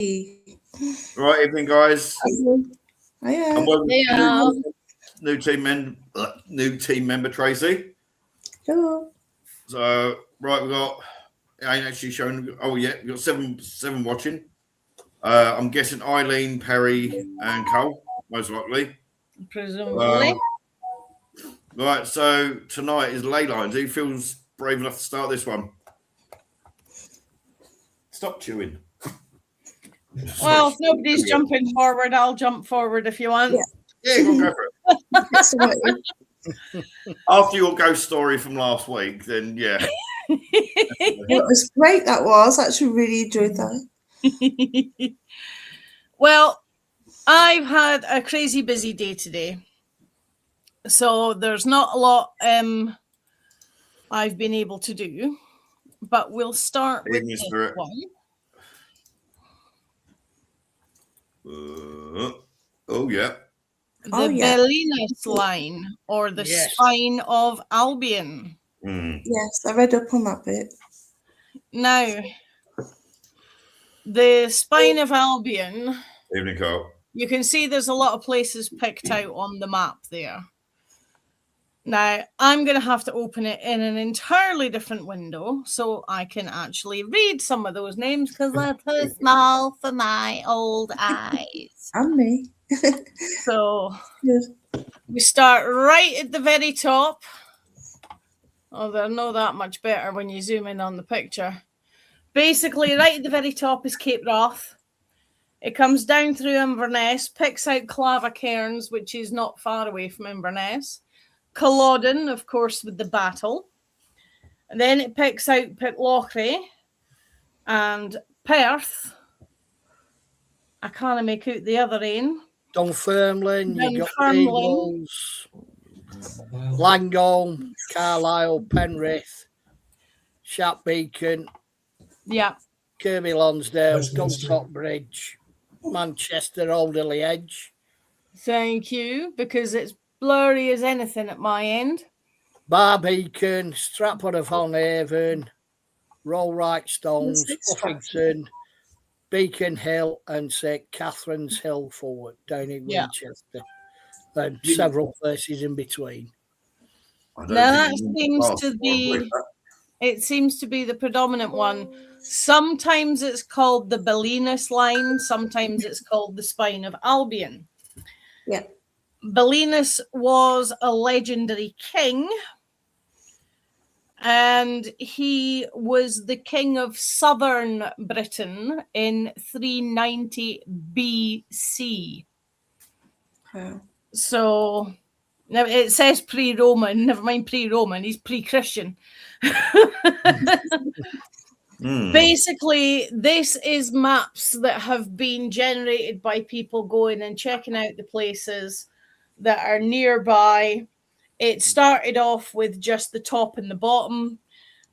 Right, evening, guys. Hiya. And welcome to new team member Tracy. Hello. So, right, we've got. It ain't actually showing. Oh yeah, we've got seven watching. I'm guessing Eileen, Perry, and Cole, most likely. Presumably. Right, so tonight is ley lines. Who feels brave enough to start this one? Stop chewing. Well, if nobody's jumping forward, I'll jump forward if you want. Yeah, go for it. After your ghost story from last week, then yeah. It was great, that was. I actually really enjoyed that. Well, I've had a crazy busy day today. So there's not a lot I've been able to do. But we'll start with this one. Oh, yeah. The Belinus line, or the spine of Albion. Yes, I read up on that bit. Now, the spine of Albion. Evening, Carl. You can see there's a lot of places picked out on the map there. Now, I'm going to have to open it in an entirely different window so I can actually read some of those names because they're too small for my old eyes. And me. So, we start right at the very top. Oh, they're not that much better when you zoom in on the picture. Basically, right at the very top is Cape Wrath. It comes down through Inverness, picks out Clava Cairns, which is not far away from Inverness. Culloden, of course, with the battle. And then it picks out Pitlochry and Perth. I can't make out the other end. Dunfermline, you got Eagles, Langholm, Carlisle, Penrith, Shapbeacon, Kirby Lonsdale, Gunstock Bridge, Manchester, Alderley Edge. Thank you, because it's blurry as anything at my end. Barbeacon, Stratford upon Avon, Rollright Stones, Uffington, Beacon Hill, and St Catherine's Hill forward down in Winchester, and several places in between. Now that seems to be the predominant one. Sometimes it's called the Belinus line, sometimes it's called the spine of Albion. Yeah. Belinus was a legendary king, and he was the king of southern Britain in 390 BC. Wow. So now it says pre-Roman, never mind pre-Roman, he's pre-Christian. Basically, this is maps that have been generated by people going and checking out the places that are nearby. It started off with just the top and the bottom.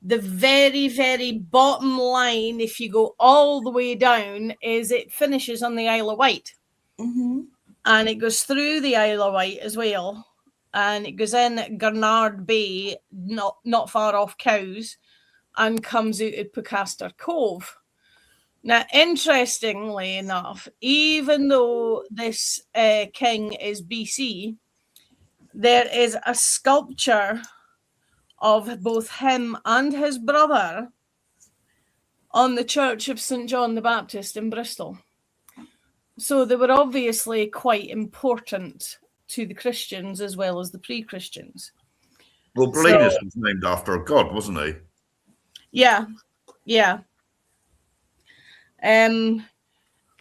The very, very bottom line, if you go all the way down, is it finishes on the Isle of Wight. Mm-hmm. And it goes through the Isle of Wight as well. And it goes in at Gurnard Bay, not far off Cowes, and comes out at Pucaster Cove. Now, interestingly enough, even though this king is BC, there is a sculpture of both him and his brother on the Church of St. John the Baptist in Bristol. So they were obviously quite important to the Christians as well as the pre-Christians. Well, Belinus was named after a god, wasn't he? Yeah.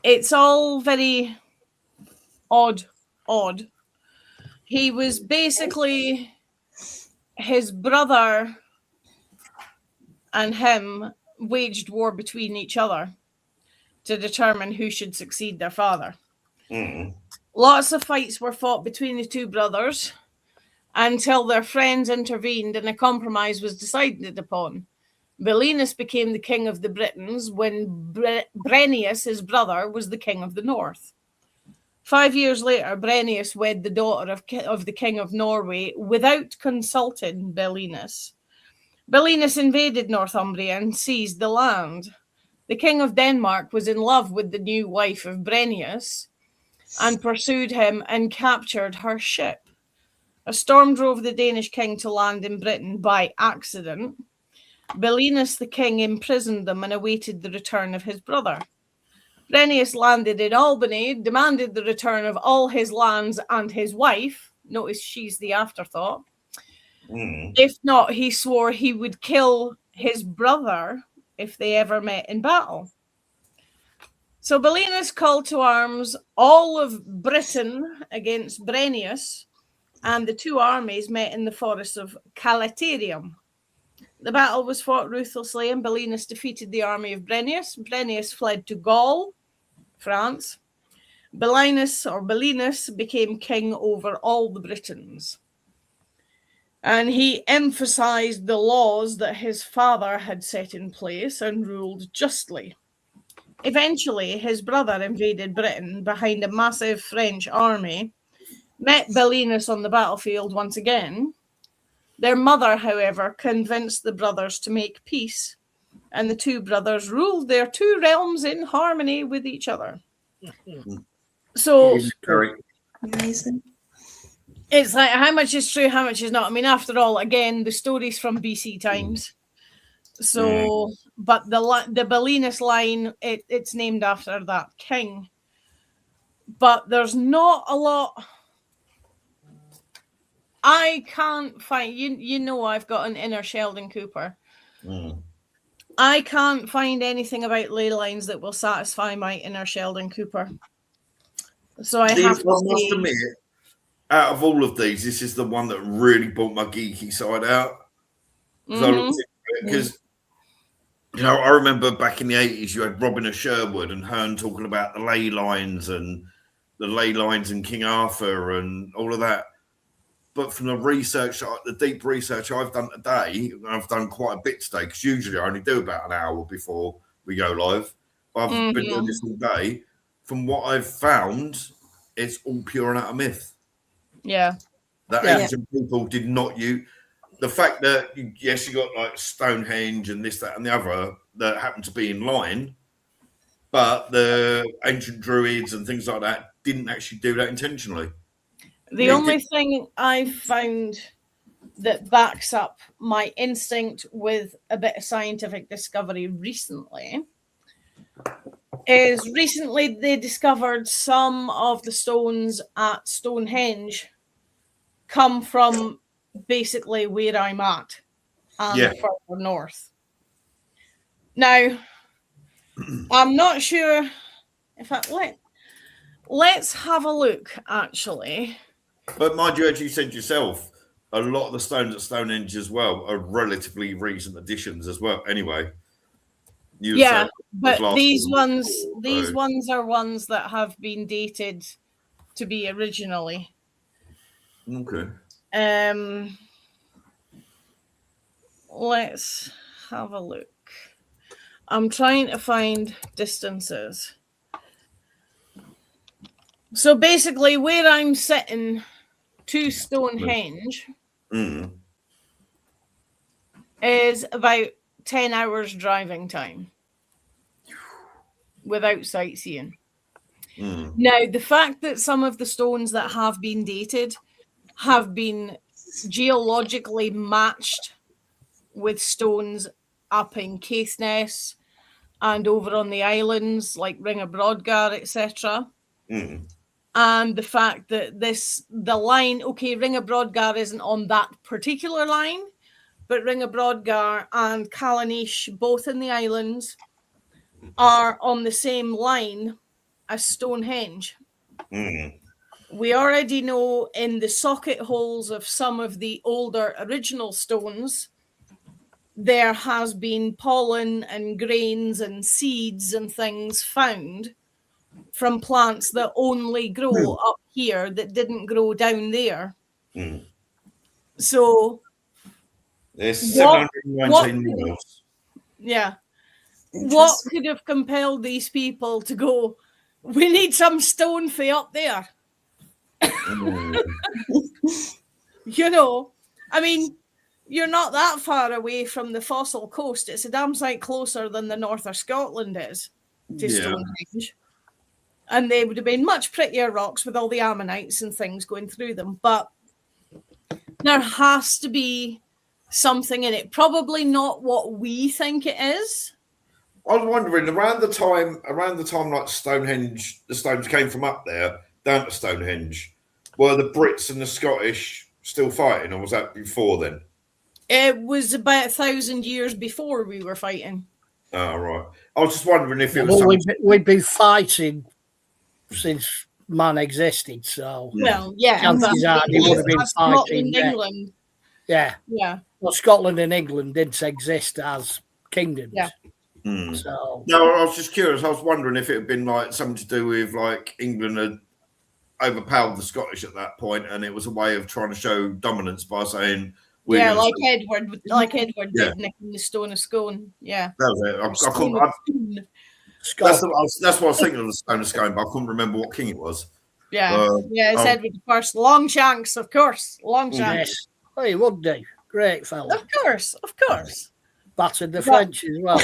It's all very odd. He was basically, his brother and him waged war between each other to determine who should succeed their father. Lots of fights were fought between the two brothers until their friends intervened and a compromise was decided upon. Belinus became the king of the Britons when Brenius, his brother, was the king of the north. 5 years later, Brenius wed the daughter of the king of Norway without consulting Belinus. Belinus invaded Northumbria and seized the land. the king of Denmark was in love with the new wife of Brenius and pursued him and captured her ship. A storm drove the Danish king to land in Britain by accident. Belinus the king imprisoned them and awaited the return of his brother. Brenius landed in Albany, demanded the return of all his lands and his wife. Notice she's the afterthought. If not, he swore he would kill his brother if they ever met in battle. So Belinus called to arms all of Britain against Brenius, and the two armies met in the forests of Calaterium. The battle was fought ruthlessly, and Belinus defeated the army of Brenius. Brenius fled to Gaul, France. Belinus became king over all the Britons. And he emphasized the laws that his father had set in place and ruled justly. Eventually, his brother invaded Britain behind a massive French army, met Belinus on the battlefield once again. Their mother, however, convinced the brothers to make peace, and the two brothers ruled their two realms in harmony with each other. So Amazing. it's like, how much is true, how much is not? I mean, after all, again, the story's from BC times. So, but the Belinus line, it's named after that king. But there's not a lot. I can't find, you know, I've got an inner Sheldon Cooper. I can't find anything about ley lines that will satisfy my inner Sheldon Cooper. So I have to must admit, out of all of these, this is the one that really brought my geeky side out. Because, you know, I remember back in the 80s, you had Robin of Sherwood and Hearn talking about the ley lines and King Arthur and all of that. But from the deep research I've done today, I've done quite a bit today, because usually I only do about an hour before we go live. I've been doing this all day. From what I've found, it's all pure and utter myth. Yeah. That ancient people did not use the fact that, yes, you got like Stonehenge and this, that, and the other that happened to be in line, but the ancient druids and things like that didn't actually do that intentionally. The only thing I've found that backs up my instinct with a bit of scientific discovery recently is they discovered some of the stones at Stonehenge come from basically where I'm at and further north. Now, I'm not sure if let's have a look, actually. But mind you, as you said yourself, a lot of the stones at Stonehenge as well are relatively recent additions as well. Anyway, but these ones are ones that have been dated to be originally. Okay. Let's have a look. I'm trying to find distances. So basically, where I'm sitting to Stonehenge is about 10 hours driving time without sightseeing. Now, the fact that some of the stones that have been dated have been geologically matched with stones up in Caithness and over on the islands like Ring of Brodgar, etc. And the fact that the line, Ring of Brodgar isn't on that particular line, but Ring of Brodgar and Callanish, both in the islands, are on the same line as Stonehenge. We already know in the socket holes of some of the older original stones, there has been pollen and grains and seeds and things found from plants that only grow up here that didn't grow down there. So there's 719 miles. Yeah. What could have compelled these people to go, we need some stone for up there? You know, I mean, you're not that far away from the fossil coast. It's a damn sight closer than the north of Scotland is to Stonehenge. And they would have been much prettier rocks with all the ammonites and things going through them. But there has to be something in it. Probably not what we think it is. I was wondering around the time like Stonehenge, the stones came from up there down to Stonehenge. Were the Brits and the Scottish still fighting, or was that before then? It was about 1,000 years before we were fighting. Oh, right. I was just wondering if it was. Well, we've been fighting since man existed, so well, yeah, chances are they would have been fighting. England. Yeah. Well, Scotland and England didn't exist as kingdoms. Yeah. So No, I was just curious. I was wondering if it had been like something to do with like England had overpowered the Scottish at that point, and it was a way of trying to show dominance by saying, like Edward did nicking the Stone of Scone. Yeah, that was it. That's what I was thinking of the Stone of Scone, but I couldn't remember what king it was. Yeah, it's Edward the First. Longshanks, of course. Longshanks. Yes. Oh, he would do. Great fellow. Of course. Battered the French as well.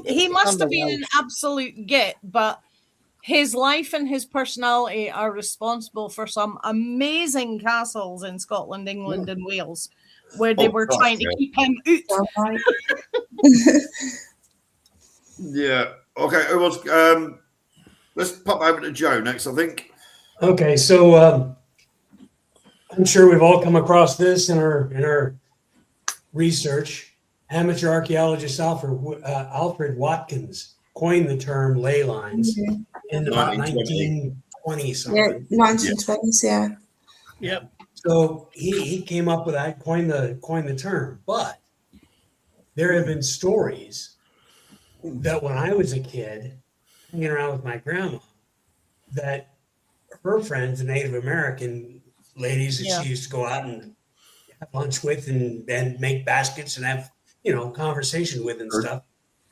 He must have been an absolute git, but his life and his personality are responsible for some amazing castles in Scotland, England, and Wales, where they were trying to keep him out. Yeah. Okay. It was. Let's pop over to Joe next, I think. Okay, so I'm sure we've all come across this in our research. Amateur archaeologist Alfred Watkins coined the term ley lines in about 1920 something. Yeah, 1920s, yeah. Yep. So he came up with that, coined the term. But there have been stories that when I was a kid, hanging around with my grandma, that her friends, the Native American ladies that she used to go out and have lunch with and make baskets and have, conversation with and stuff.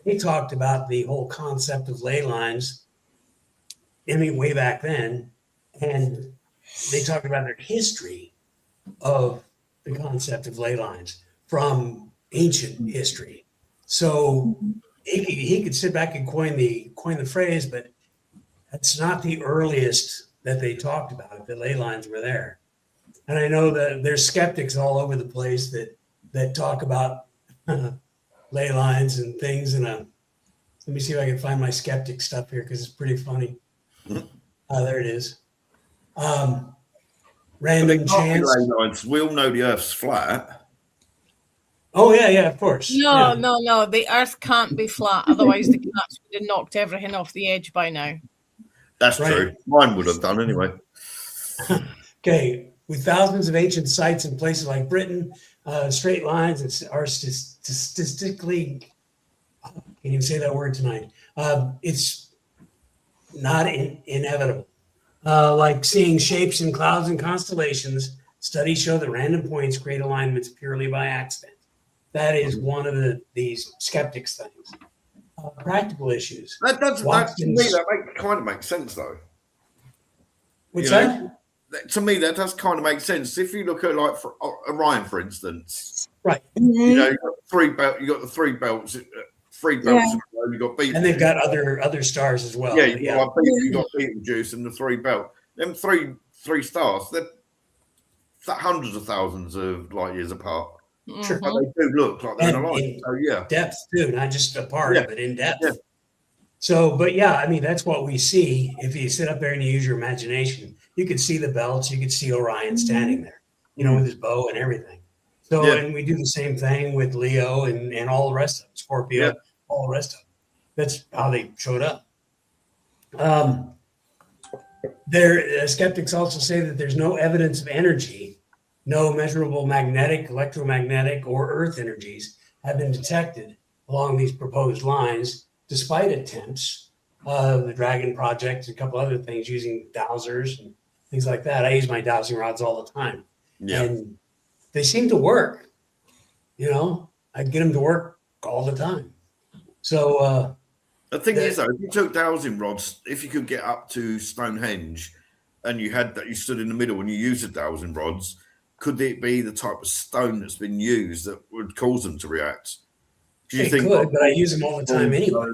They talked about the whole concept of ley lines, way back then, and they talked about their history of the concept of ley lines from ancient history. So he could sit back and coin the phrase, but that's not the earliest that they talked about. The ley lines were there, and I know that there's skeptics all over the place that talk about ley lines and things. And let me see if I can find my skeptic stuff here because it's pretty funny. There it is. Random chance. Ley lines. We all know the Earth's flat. Oh yeah, of course. No. The Earth can't be flat, otherwise the cats would have knocked everything off the edge by now. That's true. Mine would have done anyway. Okay, with thousands of ancient sites in places like Britain, straight lines are statistically, I can't even say that word tonight. It's not inevitable. Like seeing shapes in clouds and constellations, studies show that random points create alignments purely by accident. That is one of these skeptics' things. Practical issues. To me, that kind of makes sense, though. What's that? To me, that does kind of make sense. If you look at like Orion, for instance, right? You got you got the three belts. You got Betelgeuse, and they've got other stars as well. Yeah, you got Betelgeuse and the three belt. Them three stars. They're hundreds of thousands of light years apart. Sure, but they do look like they're in a line. So yeah, depth too, not just apart, but in depth. Yeah. So, but yeah, I mean that's what we see. If you sit up there and you use your imagination, you could see the belts. You could see Orion standing there, with his bow and everything. So, and we do the same thing with Leo and all the rest of them, Scorpio, all the rest of them. That's how they showed up. Skeptics also say that there's no evidence of energy. No measurable magnetic, electromagnetic, or earth energies have been detected along these proposed lines, despite attempts of the Dragon Project and a couple other things using dowsers and things like that. I use my dowsing rods all the time. Yeah. And they seem to work. I get them to work all the time. So the thing is, though, if you took dowsing rods, if you could get up to Stonehenge and you stood in the middle and you used the dowsing rods, could it be the type of stone that's been used that would cause them to react? Do you It think? could, but I use them all the time anyway.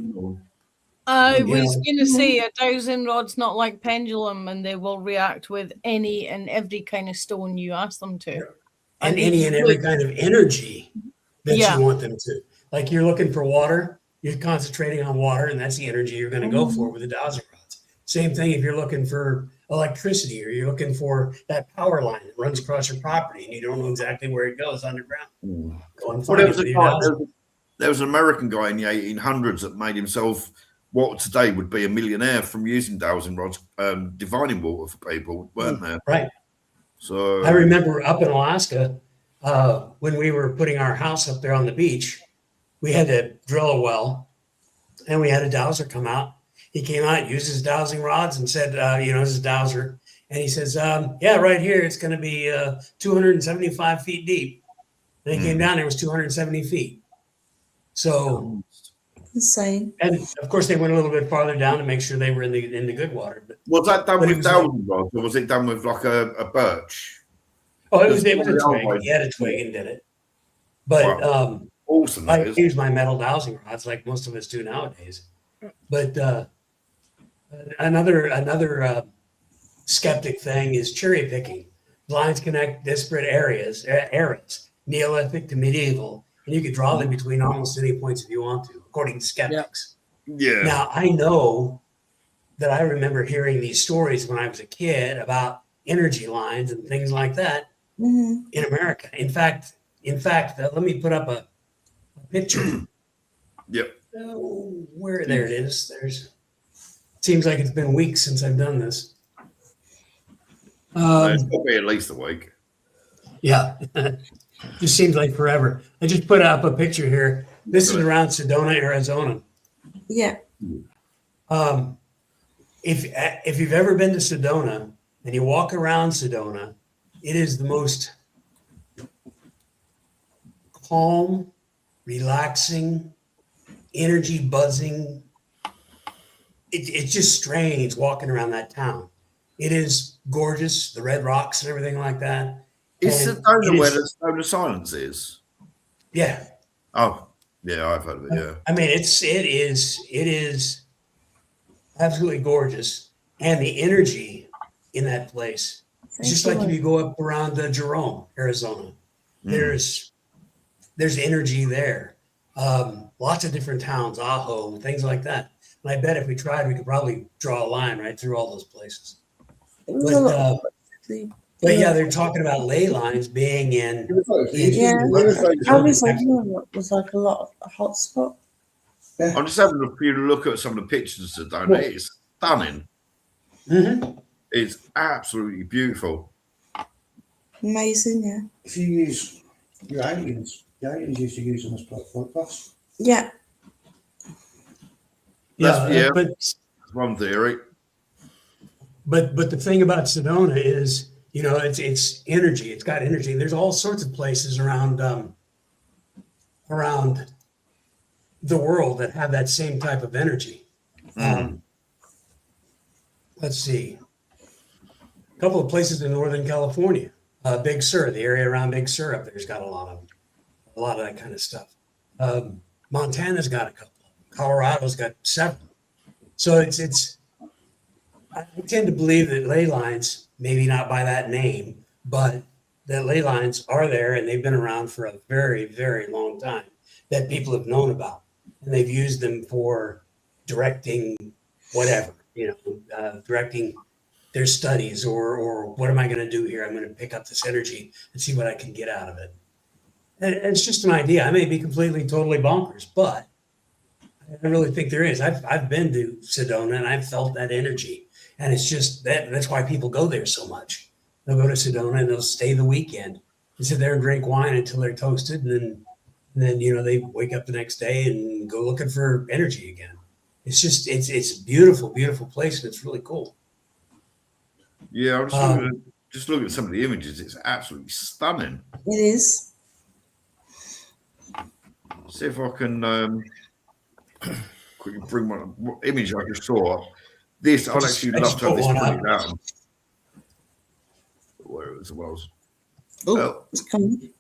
I You was know. going to say a dowsing rod's not like pendulum, and they will react with any and every kind of stone you ask them to. And any and every kind of energy that Yeah. you want them to. Like you're looking for water, you're concentrating on water, and that's the energy you're going to go for with the dowsing rods. Same thing if you're looking for electricity or you're looking for that power line that runs across your property and you don't know exactly where it goes underground. Go and find it with your dowsing. There was an American guy in the 1800s that made himself what today would be a millionaire from using dowsing rods, divining water for people, weren't there? Right. So I remember up in Alaska, when we were putting our house up there on the beach, we had to drill a well and we had a dowser come out. He came out, used his dowsing rods and said, this is a dowser. And he says, yeah, right here, it's going to be 275 feet deep. And he came down, there was 270 feet. So insane. And of course, they went a little bit farther down to make sure they were in the good water. But was that done but it with was dowsing rods, or was it done with like a birch? oh, it was a There's twig. always- He had a twig and did it. But Awesome, I that is. use my metal dowsing rods like most of us do nowadays. But another skeptic thing is cherry picking. Lines connect disparate eras, Neolithic to medieval, and you could draw them between almost any points if you want to, according to skeptics. Yeah. Now, I know that I remember hearing these stories when I was a kid about energy lines and things like that in America. In fact, let me put up a picture. Yep. Oh, there it is. Seems like it's been weeks since I've done this. It's got to be at least a week. Yeah, just seems like forever. I just put up a picture here. This is around Sedona, Arizona. Yeah. If you've ever been to Sedona and you walk around Sedona, it is the most calm, relaxing, energy buzzing. It's just strange walking around that town. It is gorgeous, the red rocks and everything like that. Is And Sedona it where is- the Stone of Silence is? Yeah, Oh, yeah, I've heard of it. Yeah. I mean it is absolutely gorgeous, and the energy in that place. It's just like if you go up around Jerome, Arizona. There's energy there. Lots of different towns, Ajo, things like that. And I bet if we tried, we could probably draw a line right through all those places. But yeah, they're talking about ley lines being in. Arizona was like a lot of a hot spot. I'm just having a few look at some of the pictures of Sedona. It's stunning. Mhm. It's absolutely beautiful. Amazing, yeah. If you use your aliens, the aliens used to use them as float glass. Yeah. Yeah. But That's one theory. But the thing about Sedona is, it's energy. It's got energy. There's all sorts of places around the world that have that same type of energy. Let's see. A couple of places in Northern California, Big Sur, the area around Big Sur up there's got a lot of that kind of stuff. Montana's got a couple. Colorado's got several. So I tend to believe that ley lines, maybe not by that name, but that ley lines are there and they've been around for a very, very long time that people have known about. And they've used them for directing whatever, directing their studies or what am I going to do here? I'm going to pick up this energy and see what I can get out of it. And it's just an idea. I may be completely, totally bonkers, but I really think there is. I've been to Sedona and I've felt that energy. And it's just that's why people go there so much. They'll go to Sedona and they'll stay the weekend and sit there and drink wine until they're toasted. And then they wake up the next day and go looking for energy again. It's just, it's a beautiful, beautiful place. And it's really cool. Yeah, I'm just looking at some of the images. It's absolutely stunning. It is. See if I can quickly bring my image I just saw. This, I'd actually love to have this printed down. Where it was. Oh, it's coming.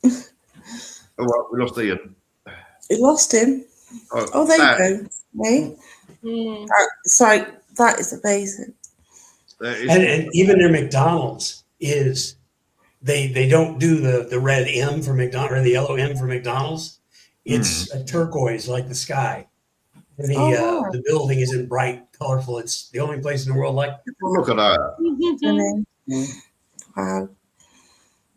All right, we lost Ian. We lost him. Oh, there you go. Right? Mm. Sorry, that is amazing. And even their McDonald's is they don't do the red M for McDonald's or the yellow M for McDonald's. It's a turquoise like the sky. And Wow. the building isn't bright, colorful. It's the only place in the world like Look at that. Wow.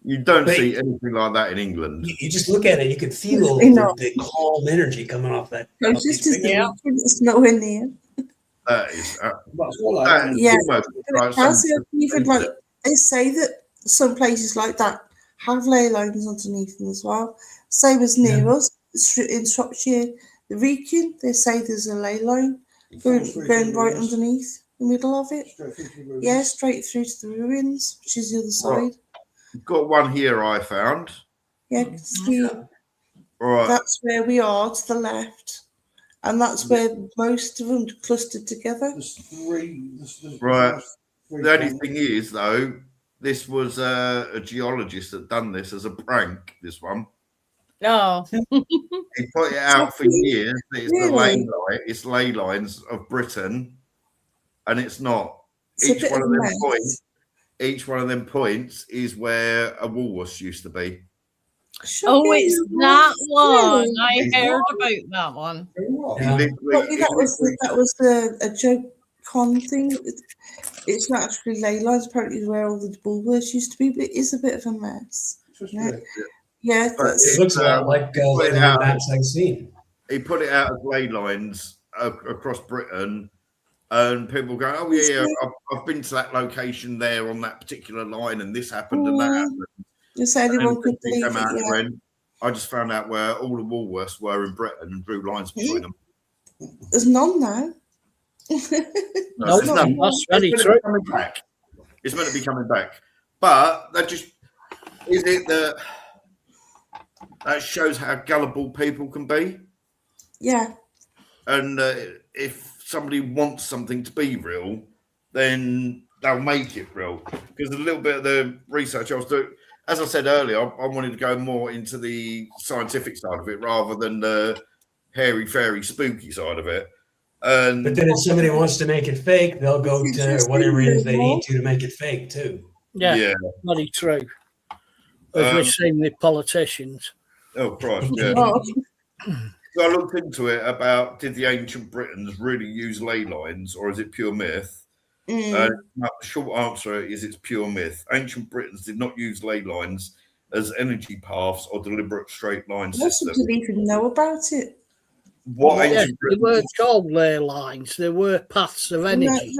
You don't see anything like that in England. You just look at it, you could feel the calm energy coming off that. It's just it's nowhere near. That is. Even like they say that some places like that have ley lines underneath them as well. Same as near us in Shropshire, the Wrekin, they say there's a ley line going right underneath the middle of it. Straight through to the ruins, which is the other side. We've got one here I found. Yeah, see, right. That's where we are to the left. And that's where most of them clustered together. Right. The only thing is, though, this was a geologist that done this as a prank, this one. Oh. He put it out for years. It's ley lines of Britain, and it's not. Each one of them points is where a Woolworths used to be. It's that one. I heard about that one. That was a joke con thing. It's not actually ley lines. Apparently, where all the Woolworths used to be, but it is a bit of a mess. Yeah, it looks a lot like ley line maps I've seen. He put it out as ley lines across Britain, and people go, "Oh yeah, I've been to that location there on that particular line, and this happened and that happened." Just anyone could believe it. I just found out where all the Woolworths were in Britain and drew lines between them. There's none now. No, that's very true. It's meant to be coming back, but that just is it that shows how gullible people can be. Yeah. And if somebody wants something to be real, then they'll make it real. Because a little bit of the research I was doing, as I said earlier, I wanted to go more into the scientific side of it rather than the hairy, fairy, spooky side of it. But then if somebody wants to make it fake, they'll go to whatever it is they need to make it fake too. Yeah. Very true. As we've seen with politicians. Oh, Christ, yeah. So I looked into it about did the ancient Britons really use ley lines or is it pure myth? The short answer is it's pure myth. Ancient Britons did not use ley lines as energy paths or deliberate straight line systems. Most didn't even know about it. They weren't called ley lines. They were paths of energy.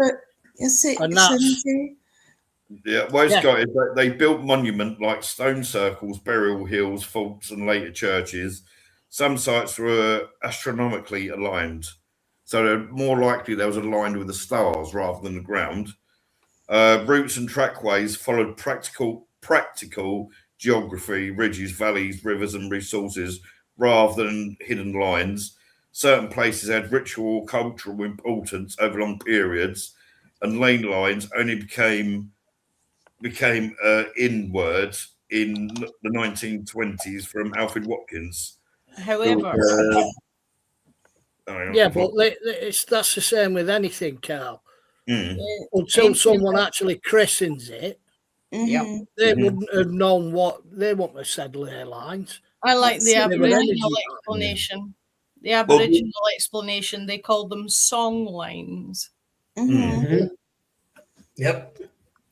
Yeah, what it's got is that they built monument like stone circles, burial hills, faults, and later churches. Some sites were astronomically aligned. So they're more likely they was aligned with the stars rather than the ground. Routes and trackways followed practical geography, ridges, valleys, rivers, and resources rather than hidden lines. Certain places had ritual, cultural importance over long periods, and lane lines only became in words in the 1920s from Alfred Watkins. However, but that's the same with anything, Carl. Until someone actually christens it, they wouldn't have known they wouldn't have said ley lines. I like the Aboriginal explanation. The Aboriginal explanation, they called them song lines. Yep.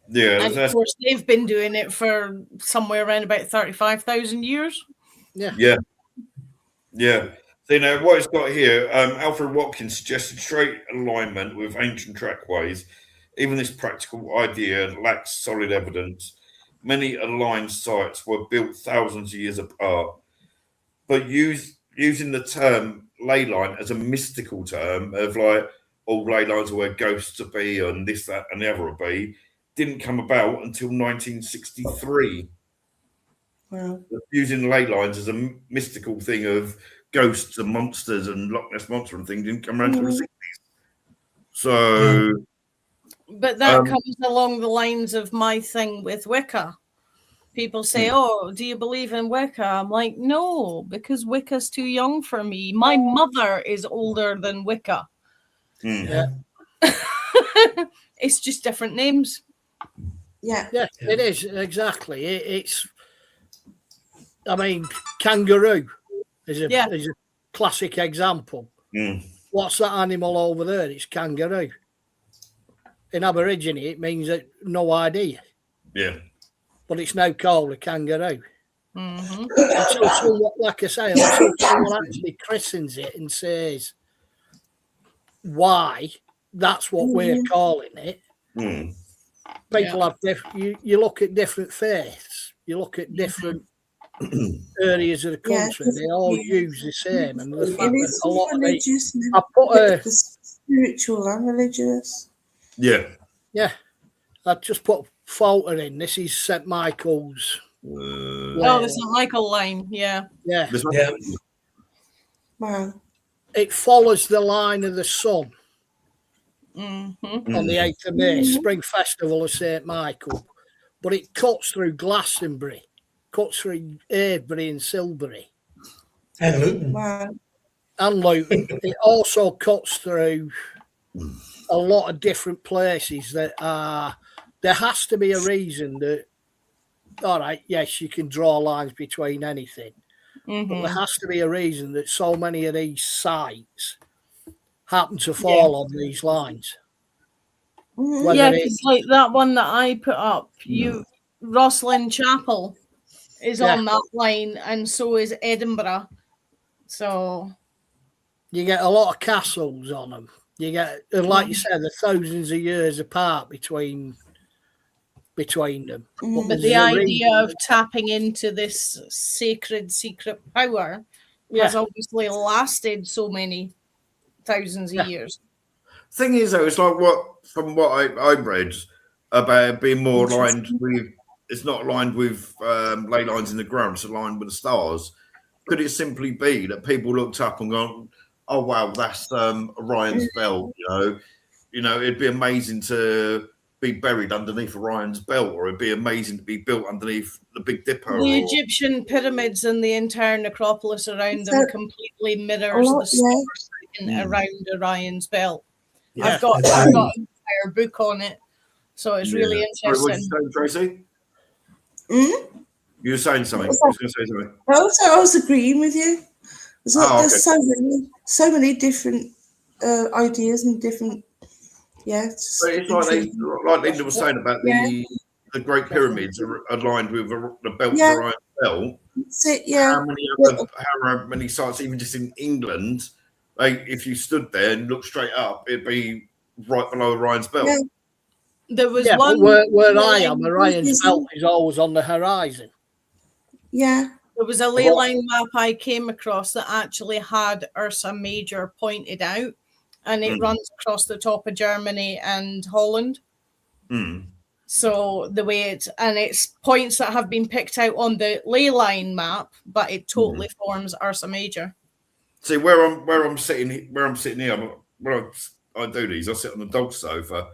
Yeah, and of course they've been doing it for somewhere around about 35,000 years. Yeah. So, you know what it's got here. Alfred Watkins suggested straight alignment with ancient trackways. Even this practical idea lacks solid evidence. Many aligned sites were built thousands of years apart, but using the term ley line as a mystical term of like all ley lines are where ghosts will be and this, that, and the other will be, didn't come about until 1963. Wow. Using ley lines as a mystical thing of ghosts and monsters and Loch Ness Monster and things didn't come around until the 60s. So... But that comes along the lines of my thing with Wicca. People say, "Oh, do you believe in Wicca?" I'm like, "No, because Wicca's too young for me. My mother is older than Wicca. Yeah. It's just different names." Yeah. Yeah, it is, exactly. It's, I mean, kangaroo is a classic example. What's that animal over there? It's kangaroo. In Aborigine, it means that no idea. Yeah. But it's now called a kangaroo. Mm-hmm. Until someone, like I say, until someone actually christens it and says why that's what we're calling it. People have you look at different faiths, you look at different areas of the country, they all use the same. And the fact that a lot of religious, I put a spiritual and religious. Yeah. I just put photo in. This is St. Michael's. Oh, the St. Michael line. Yeah. Yeah. Wow. It follows the line of the sun Mm-hmm. on the 8th of May, Spring Festival of St. Michael. But it cuts through Glastonbury, cuts through Avebury and Silbury. And Luton. Wow. And Luton. It also cuts through a lot of different places that are. There has to be a reason that, all right, yes, you can draw lines between anything. But there has to be a reason that so many of these sites happen to fall on these lines. Yeah, because like that one that I put up, Rosslyn Chapel is on that line, and so is Edinburgh. So you get a lot of castles on them. You get, like you said, the thousands of years apart between them. But the idea of tapping into this sacred secret power has obviously lasted so many thousands of years. Thing is, though, it's like from what I read about being more aligned with. It's not aligned with ley lines in the ground. It's aligned with the stars. Could it simply be that people looked up and gone, "Oh wow, that's Orion's belt"? You know, it'd be amazing to be buried underneath Orion's belt, or it'd be amazing to be built underneath the Big Dipper. The Egyptian pyramids and the entire necropolis around them completely mirrors the stars around Orion's belt. Yeah, I've got an entire book on it, so it's really interesting. What did you say, Tracy? You were saying something. I was going to say something. I was agreeing with you. There's so many different ideas and different. Yeah, it's like Linda was saying about the Great Pyramids are aligned with the belt of Orion's belt. That's it, yeah. How many sites, even just in England, if you stood there and looked straight up, it'd be right below Orion's belt. Yeah. There was one where I am. Orion's belt is always on the horizon. Yeah. There was a ley line map I came across that actually had Ursa Major pointed out, and it runs across the top of Germany and Holland. So the way it's points that have been picked out on the ley line map, but it totally forms Ursa Major. See where I'm sitting here. When I do these, I sit on the dog sofa,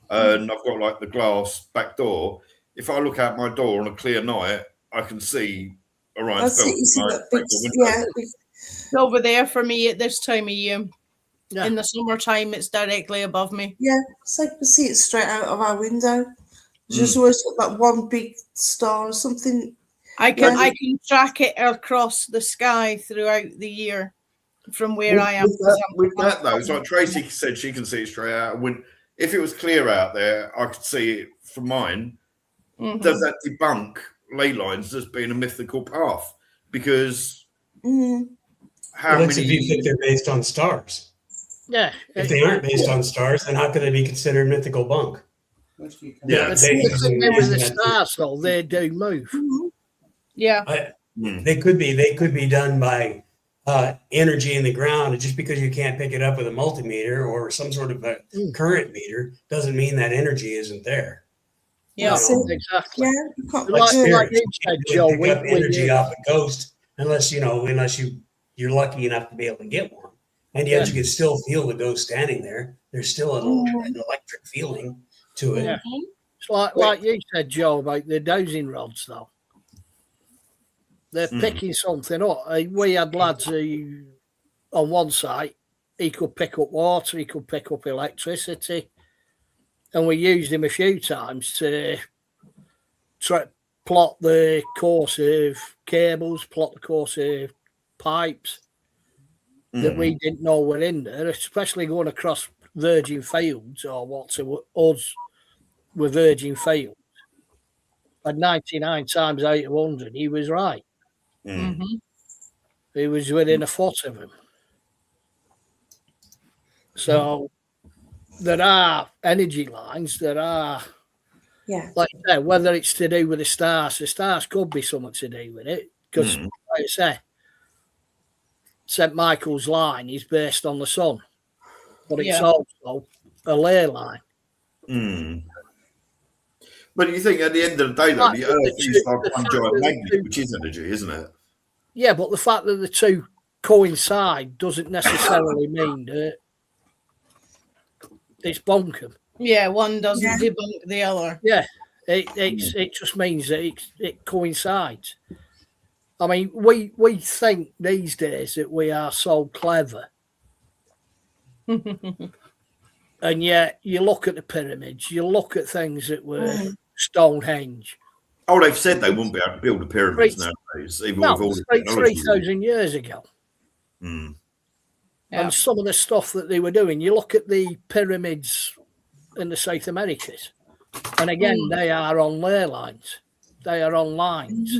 and I've got like the glass back door. If I look out my door on a clear night, I can see Orion's belt. Over there for me at this time of year. Yeah. In the summertime, it's directly above me. Yeah, so I can see it straight out of our window. There's just always that one big star or something. I can track it across the sky throughout the year from where I am. With that though, it's like Tracy said, she can see it straight out. If it was clear out there, I could see it from mine. Does that debunk ley lines as being a mythical path? Because how many? If you think they're based on stars? Yeah. If they aren't based on stars, then how can they be considered mythical bunk? Yeah. With the stars, though, they do move. Yeah. They could be done by energy in the ground. And just because you can't pick it up with a multimeter or some sort of a current meter doesn't mean that energy isn't there. Yeah, exactly. Yeah, like you said, Joe, pick up energy off a ghost unless you're lucky enough to be able to get one. And yet you can still feel the ghost standing there. There's still an electric feeling to it. Yeah. It's like you said, Joe, about the dowsing rods, though. They're picking something up. We had lads who, on one site, he could pick up water, he could pick up electricity, and we used him a few times to try plot the course of cables, plot the course of pipes that we didn't know were in there, especially going across virgin fields or what to us were virgin fields. At 99 times out of 100, he was right. Mhm. He was within a foot of him. So there are energy lines, there are, Yeah. like I say, whether it's to do with the stars could be something to do with it. Because, like I say, St. Michael's line is based on the sun, but it's also a ley line. But you think at the end of the day, though, the Earth is like the one fact giant that magnet, which is energy, isn't it? Yeah, but the fact that the two coincide doesn't necessarily mean that it's bonkum. Yeah, one doesn't debunk the other. Yeah, it just means that it coincides. I mean, we think these days that we are so clever, and yet you look at the pyramids, you look at things that were Stonehenge. Oh, they've said they wouldn't be able to build the pyramids nowadays, even with all the technology. 3,000 years ago. And some of the stuff that they were doing, you look at the pyramids in the South Americas, and again, they are on ley lines. They are on lines.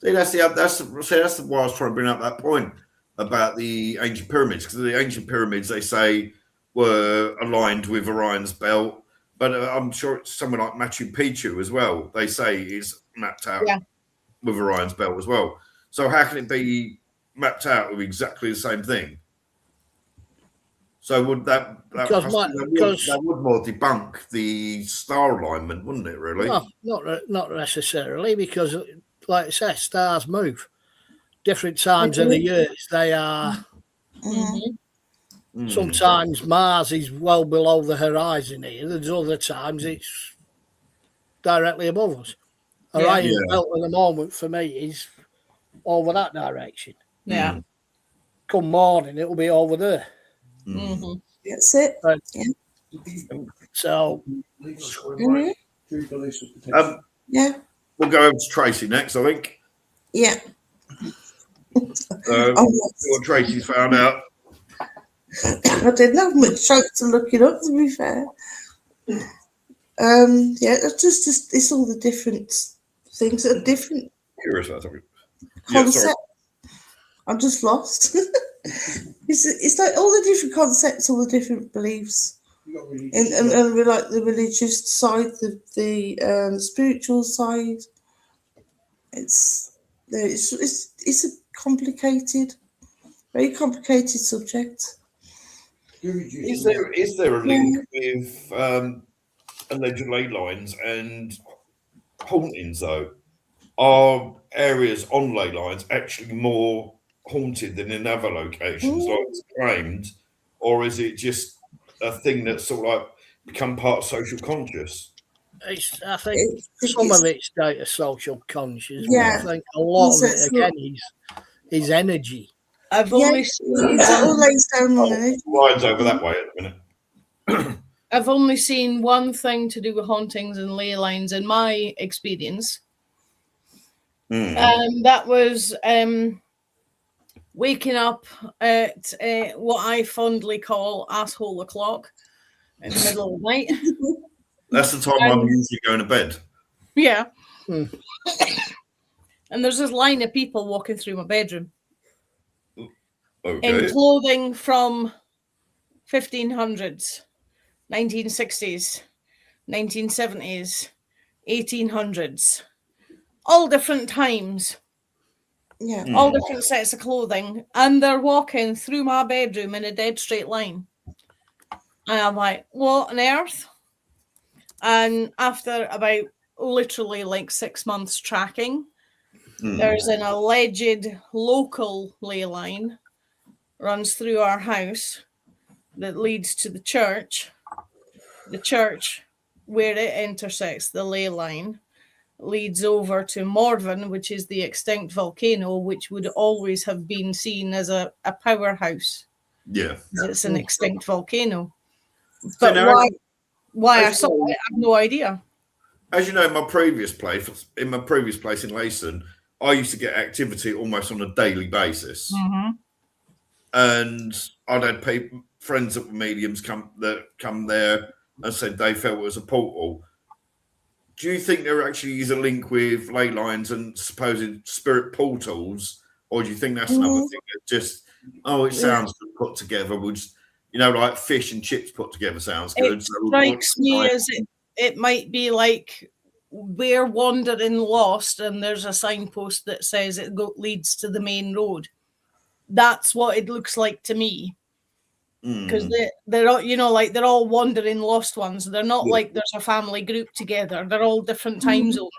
See, that's why I was trying to bring up that point about the ancient pyramids, because the ancient pyramids, they say, were aligned with Orion's belt, but I'm sure it's somewhere like Machu Picchu as well. They say is mapped out with Orion's belt as well. So how can it be mapped out with exactly the same thing? So would that would more debunk the star alignment, wouldn't it? Really? No, not necessarily, because, like I said, stars move. Different times of the years, they are. Sometimes Mars is well below the horizon here. There's other times it's directly above us. Orion's belt at the moment for me is over that direction. Yeah. Come morning, it'll be over there. That's it. So, yeah. We'll go over to Tracy next, I think. Yeah. What Tracy's found out. I didn't have much chance to look it up, to be fair. It's just it's all the different things that are different. Curious about something. Concept. I'm just lost. it's like all the different concepts, all the different beliefs, and we're like the religious side, the spiritual side. It's a complicated, very complicated subject. Is there a link with alleged ley lines and hauntings though? Are areas on ley lines actually more haunted than in other locations, like it's claimed, or is it just a thing that's sort of like become part of social conscious? I think some of it's down to social conscious, but Yeah. I think a lot of it again is energy. I've only seen it all lays down on energy. Rides over that way at the minute. I've only seen one thing to do with hauntings and ley lines in my experience. That was waking up at what I fondly call asshole o'clock in the middle of the night. That's the time I'm usually going to bed. Yeah. And there's this line of people walking through my bedroom in clothing from 1500s, 1960s, 1970s, 1800s. All different times. Yeah. All different sets of clothing. And they're walking through my bedroom in a dead straight line. And I'm like, what on earth? And after about literally like 6 months tracking, there's an alleged local ley line runs through our house that leads to the church where it intersects the ley line. leads over to Morven, which is the extinct volcano, which would always have been seen as a powerhouse. Yeah. It's an extinct volcano. So But now, why I as saw you know- it, I have no idea. as you know, in my previous place in Layson, I used to get activity almost on a daily basis. Mm-hmm. And I'd had friends that were mediums come there and said they felt it was a portal. Do you think there actually is a link with ley lines and supposed spirit portals, or do you think that's another thing that just it sounds good put together? We'll just, like fish and chips put together sounds good. It strikes me as it might be like we're wandering lost, and there's a signpost that says it leads to the main road. That's what it looks like to me. Because they're all, like they're all wandering lost ones. They're not like there's a family group together. They're all different time zones.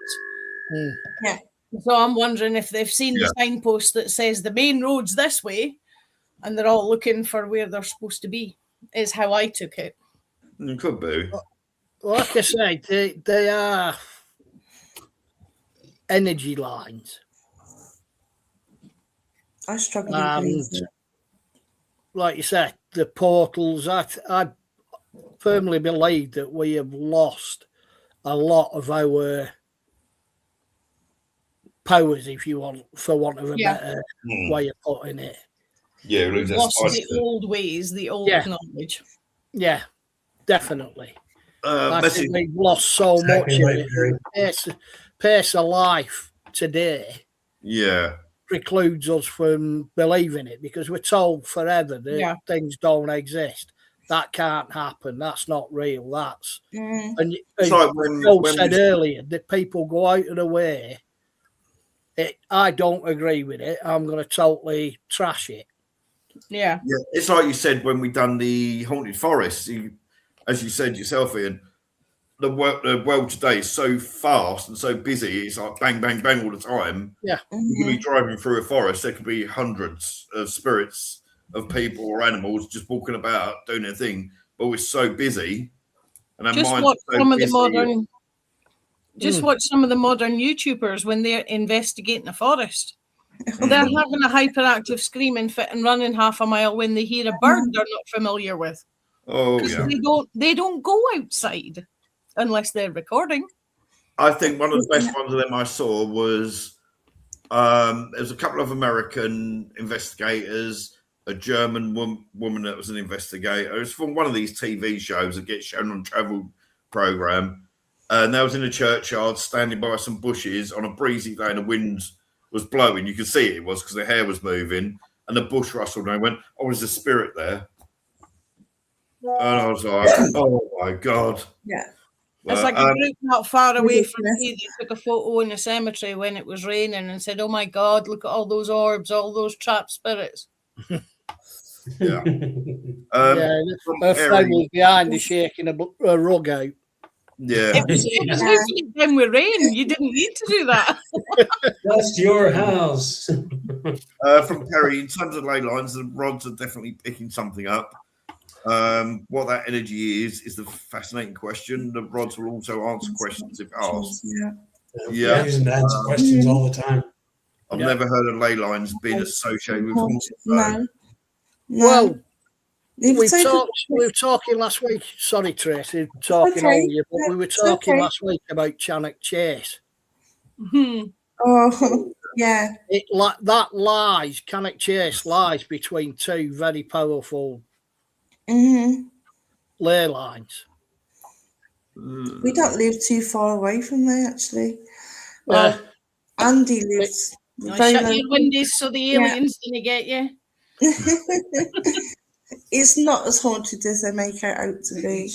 Yeah. So I'm wondering if they've seen the signpost that says the main road's this way, and they're all looking for where they're supposed to be. Is how I took it. It could be. Like I say, they are energy lines. I struggle to believe it. Like you said, the portals, I firmly believe that we have lost a lot of our powers, if you want, for want of a better way of putting it. Yeah, We've lost the old ways, the old knowledge. Yeah, definitely. I message. think we've lost so much of it. Pace of life today precludes us from believing it, because we're told forever that things don't exist. That can't happen. That's not real. That's and like Joe said earlier that people go out of the way. I don't agree with it. I'm going to totally trash it. Yeah. It's like you said when we done the haunted forest. As you said yourself, Ian, the world today is so fast and so busy. It's like bang, bang, bang all the time. Yeah. You can be driving through a forest. There could be hundreds of spirits of people or animals just walking about doing their thing. But we're so busy, and our Just minds watch are so some of the busy. modern. Just watch some of the modern YouTubers when they're investigating a forest. They're having a hyperactive screaming fit and running half a mile when they hear a bird they're not familiar with. Oh yeah. They don't go outside unless they're recording. I think one of the best ones of them I saw was there's a couple of American investigators, a German woman that was an investigator. It was from one of these TV shows that gets shown on travel program. And they was in a churchyard standing by some bushes on a breezy day and the wind was blowing. You could see it was because the hair was moving and the bush rustled and I went, oh, there's a spirit there. And I was like, oh my God. Yeah. Well, it's like a group not far away from me. They took a photo in the cemetery when it was raining and said, oh my God, look at all those orbs, all those trapped spirits. Yeah. Her friend was behind the shaking a rug out. Yeah. It was hopefully done with rain. You didn't need to do that. That's your house. From Perry, in terms of ley lines, the rods are definitely picking something up. What that energy is the fascinating question. The rods will also answer questions if asked. Yeah. Using to answer questions all the time. I've never heard of ley lines being associated with haunted. No. Well, we were talking last week. Sorry, Tracy, talking over you, but we were talking last week about Channock Chase. Oh, yeah. Cannock Chase lies between two very powerful ley lines. We don't live too far away from there, actually. Well, Andy lives. Shut your windows so the aliens didn't get you. It's not as haunted as they make it out to be.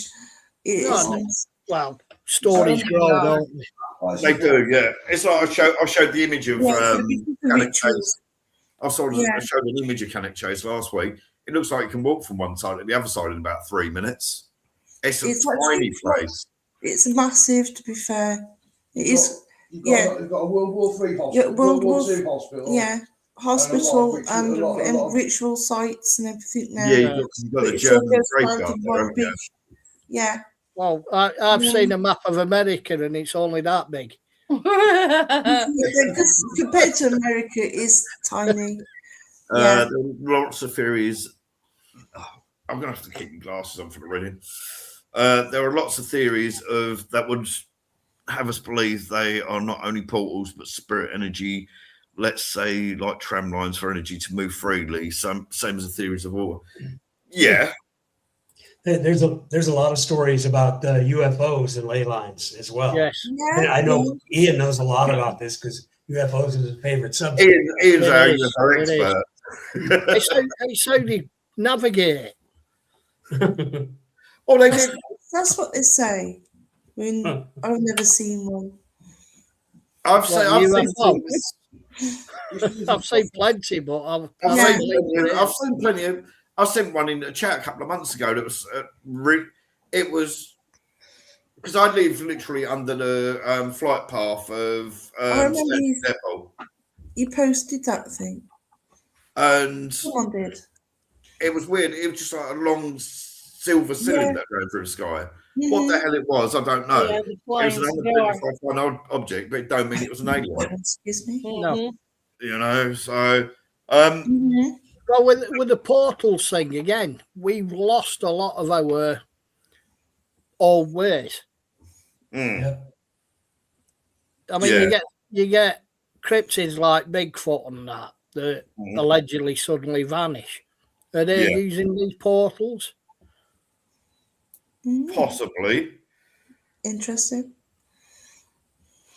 Well, stories grow, don't they? They do, yeah. It's like I showed the image of Cannock Chase. I showed an image of Cannock Chase last week. It looks like you can walk from one side to the other side in about 3 minutes. It's a tiny place. It's massive, to be fair. It is. You've got a World War III hospital. Yeah, World War II hospital. Yeah. Hospital and ritual sites and everything now. Yeah, you've got a German graveyard there, yeah. Well, I've seen a map of America and it's only that big. Yeah, Because compared to America, is tiny. There are lots of theories. I'm going to have to keep my glasses on for the reading. There are lots of theories of that would have us believe they are not only portals but spirit energy. Let's say like tram lines for energy to move freely. Same as the theories of war. Yeah. There's a lot of stories about UFOs and ley lines as well. Yes. And I know Ian knows a lot about this because UFOs is his favorite subject. Ian's our UFO expert. It's how they navigate. Oh, they did. That's what they say. I mean, I've never seen one. I've seen plenty, but I've seen plenty of. I sent one in a chat a couple of months ago. That was it was because I live literally under the flight path of I remember Depot. You posted that thing, and someone did. It was weird. It was just like a long silver cylinder going through the sky. Mm-hmm. What the hell it was, I don't know. Yeah, it was an unidentified object, but it don't mean it was an alien. Excuse me. No. You know, so well, with the portal thing again, we've lost a lot of our old ways. Yeah. I mean, you get cryptids like Bigfoot and that allegedly suddenly vanish. Are they using these portals? Possibly. Interesting.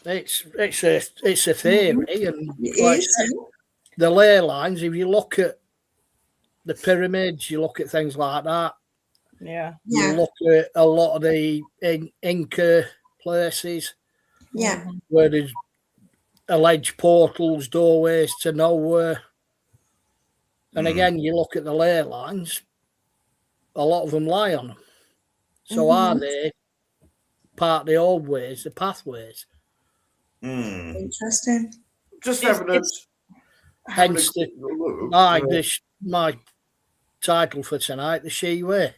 It's a theory, and it is. The ley lines. If you look at the pyramids, you look at things like that. Yeah. You look at a lot of the Inca places. Yeah. Where there's alleged portals, doorways to nowhere. And again, you look at the ley lines, a lot of them lie on them. So are they part of the old ways, the pathways? Interesting. Just having a hence my title for tonight, the She Way.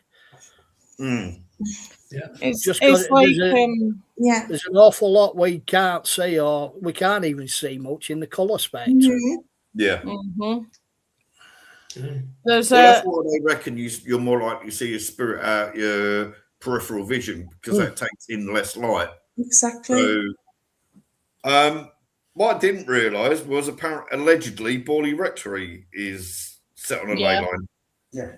Yeah. It's just like there's an awful lot we can't see, or we can't even see much in the colour spectrum. Yeah. There's that's what they reckon. You're more likely to see your spirit out your peripheral vision because that takes in less light. Exactly. So, what I didn't realise was allegedly Borley Rectory is set on a ley line. Yeah.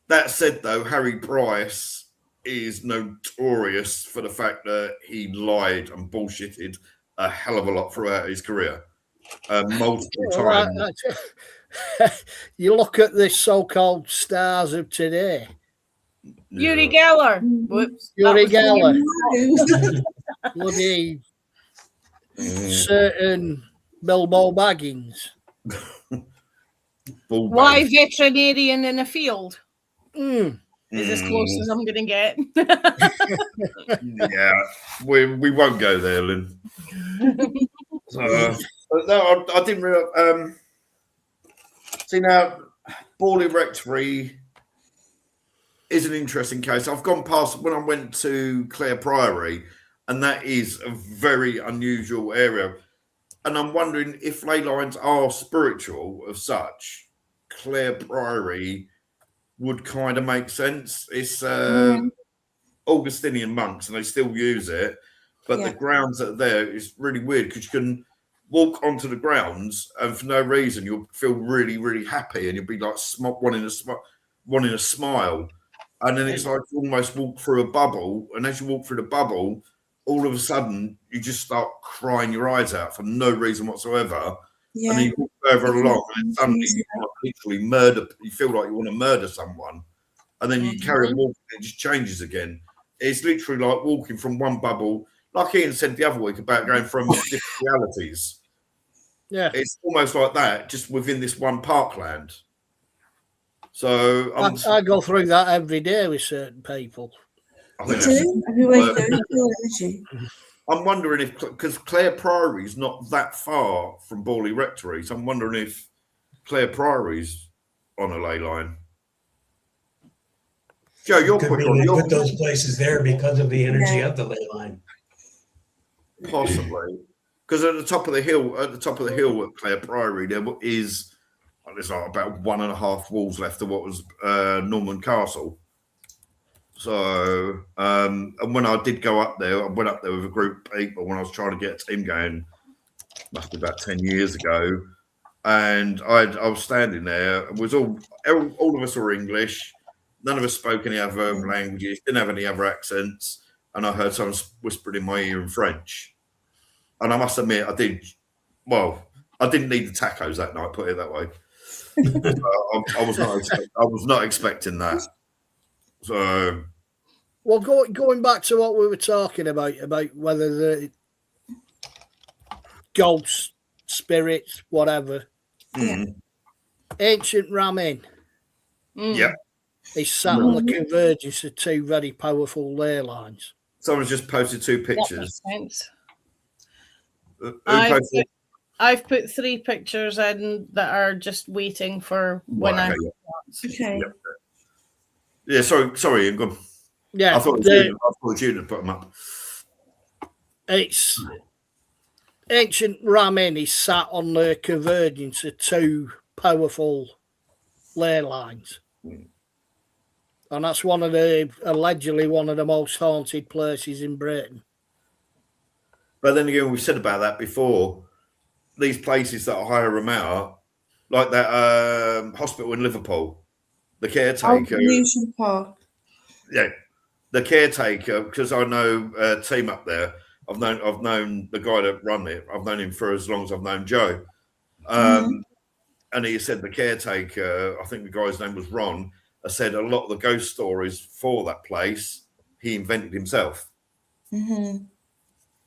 That said, though, Harry Bryce is notorious for the fact that he lied and bullshitted a hell of a lot throughout his career. Multiple times. You look at the so-called stars of today. Yuri Geller. Whoops. Yuri Geller. Bloody certain Bilbo Baggins. Why veterinarian in a field? Is as close as I'm going to get. Yeah, we won't go there, Lynn. But no, I didn't realise. See, now, Borley Rectory is an interesting case. I've gone past when I went to Clare Priory, and that is a very unusual area. And I'm wondering if ley lines are spiritual of such. Clare Priory would kind of make sense. It's Augustinian monks, and they still use it. But the grounds that are there is really weird because you can walk onto the grounds, and for no reason you'll feel really, really happy, and you'll be like wanting a smile, and then it's like you almost walk through a bubble, and as you walk through the bubble, all of a sudden you just start crying your eyes out for no reason whatsoever. And then you walk further along, and suddenly you literally murder. You feel like you want to murder someone, and then you carry on walking, and it just changes again. It's literally like walking from one bubble, like Ian said the other week about going from different realities. Yeah, it's almost like that, just within this one parkland. So I go through that every day with certain people. I'm wondering if, because Clare Priory is not that far from Borley Rectory, so I'm wondering if Clare Priory's on a ley line. Joe, you're quick on put those places there because of the energy of the ley line. possibly, because at the top of the hill at Clare Priory, there is there's like about 1.5 walls left of what was Norman Castle. So, and when I did go up there, I went up there with a group of people when I was trying to get a team going. Must be about 10 years ago, and I was standing there. It was all of us were English. None of us spoke any other languages. Didn't have any other accents. And I heard someone whispered in my ear in French. And I must admit, I didn't need the tacos that night. Put it that way. I was not expecting that. So, well, going back to what we were talking about whether the ghosts, spirits, whatever. Ancient Ramin. Yeah. He sat on the convergence of 2 very powerful ley lines. Someone's just posted 2 pictures. That makes sense. I've put 3 pictures in that are just waiting for when I. Okay. Yeah. Sorry, Ian, go on. Yeah, I thought it was you to put them up. It's Ancient Ramin. He sat on the convergence of 2 powerful ley lines. And that's allegedly one of the most haunted places in Britain. But then again, we've said about that before. These places that are hire them out, like that hospital in Liverpool, the caretaker. Newton Park. Yeah, the caretaker, because I know a team up there. I've known the guy that run it. I've known him for as long as I've known Joe. And he said the caretaker, I think the guy's name was Ron, said a lot of the ghost stories for that place he invented himself.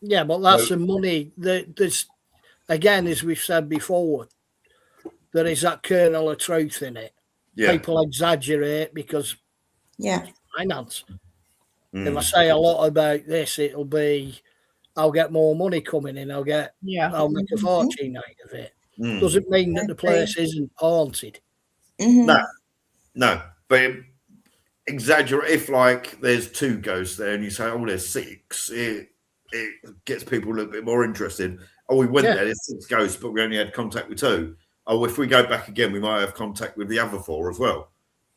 Yeah, but that's the money. There's, again, as we've said before, there is that kernel of truth in it. Yeah. People exaggerate because finance. If I say a lot about this, it'll be, I'll get more money coming in. I'll make a fortune out of it. Doesn't mean that the place isn't haunted. No, but exaggerate. If like there's 2 ghosts there and you say, oh, there's 6, it gets people a little bit more interested. Oh, we went there, there's 6 ghosts, but we only had contact with 2. Oh, if we go back again, we might have contact with the other 4 as well.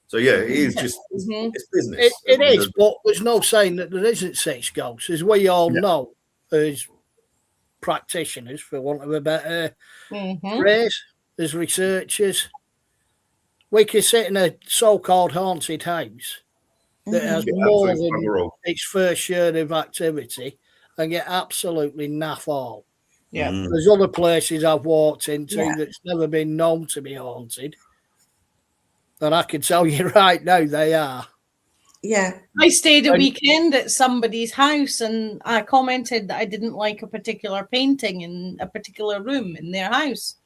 So yeah, it is just it's business. It is, but there's no saying that there isn't 6 ghosts, as we all know as practitioners, for want of a better phrase, as researchers. We can sit in a so-called haunted house that has more than its first share of activity and get absolutely naff all. Yeah. There's other places I've walked into that's never been known to be haunted. And I can tell you right now, they are. Yeah. I stayed a weekend at somebody's house and I commented that I didn't like a particular painting in a particular room in their house.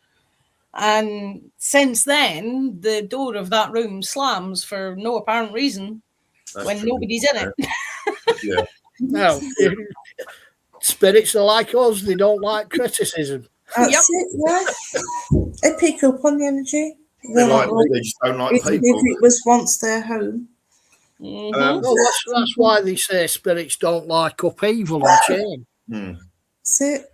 And since then, the door of that room slams for no apparent reason when nobody's in it. Yeah. No. Spirits are like us. They don't like criticism. That's it, yeah. They pick up on the energy. They just don't like people. If it was once their home. Well, that's why they say spirits don't like upheaval and change. That's it.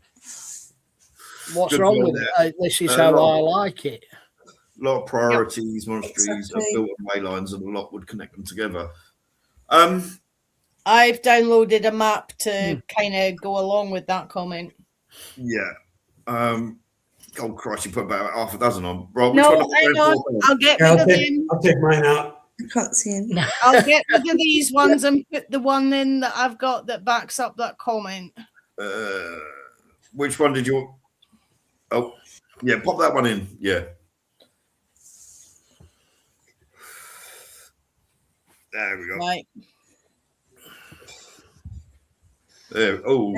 What's wrong with it? This is how I like it. A lot of priorities, monasteries are built on ley lines, and a lot would connect them together. I've downloaded a map to kind of go along with that comment. Yeah. Oh Christ, you put about half a dozen on. Rob, no, hang on. I'll get rid of them. I'll take mine out. I can't see him. I'll get rid of these ones and put the one in that I've got that backs up that comment. Which one did you? Oh, yeah, pop that one in. Yeah. There we go. Right. There. Oh.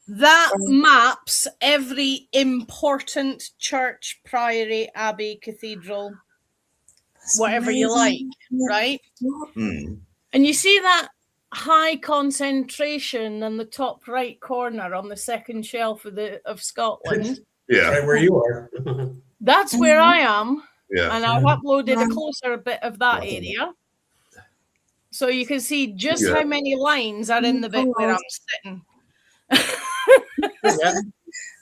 That maps every important church, priory, abbey, cathedral, whatever you like, right? And you see that high concentration in the top right corner on the second shelf of Scotland? Yeah. Right where you are. That's where I am. Yeah. And I've uploaded a closer bit of that area. So you can see just how many lines are in the bit where I'm sitting. Yeah.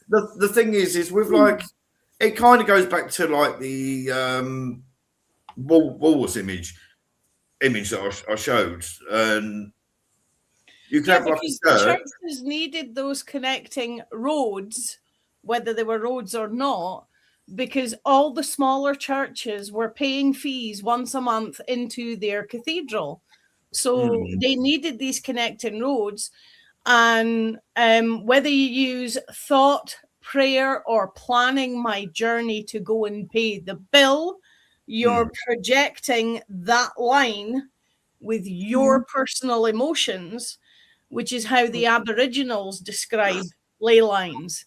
The thing is with like it kind of goes back to like the Walrus image that I showed, and you can Yeah, have like a because skirt. churches needed those connecting roads, whether they were roads or not, because all the smaller churches were paying fees once a month into their cathedral. So they needed these connecting roads. And whether you use thought, prayer, or planning my journey to go and pay the bill, you're projecting that line with your personal emotions, which is how the Aboriginals describe ley lines.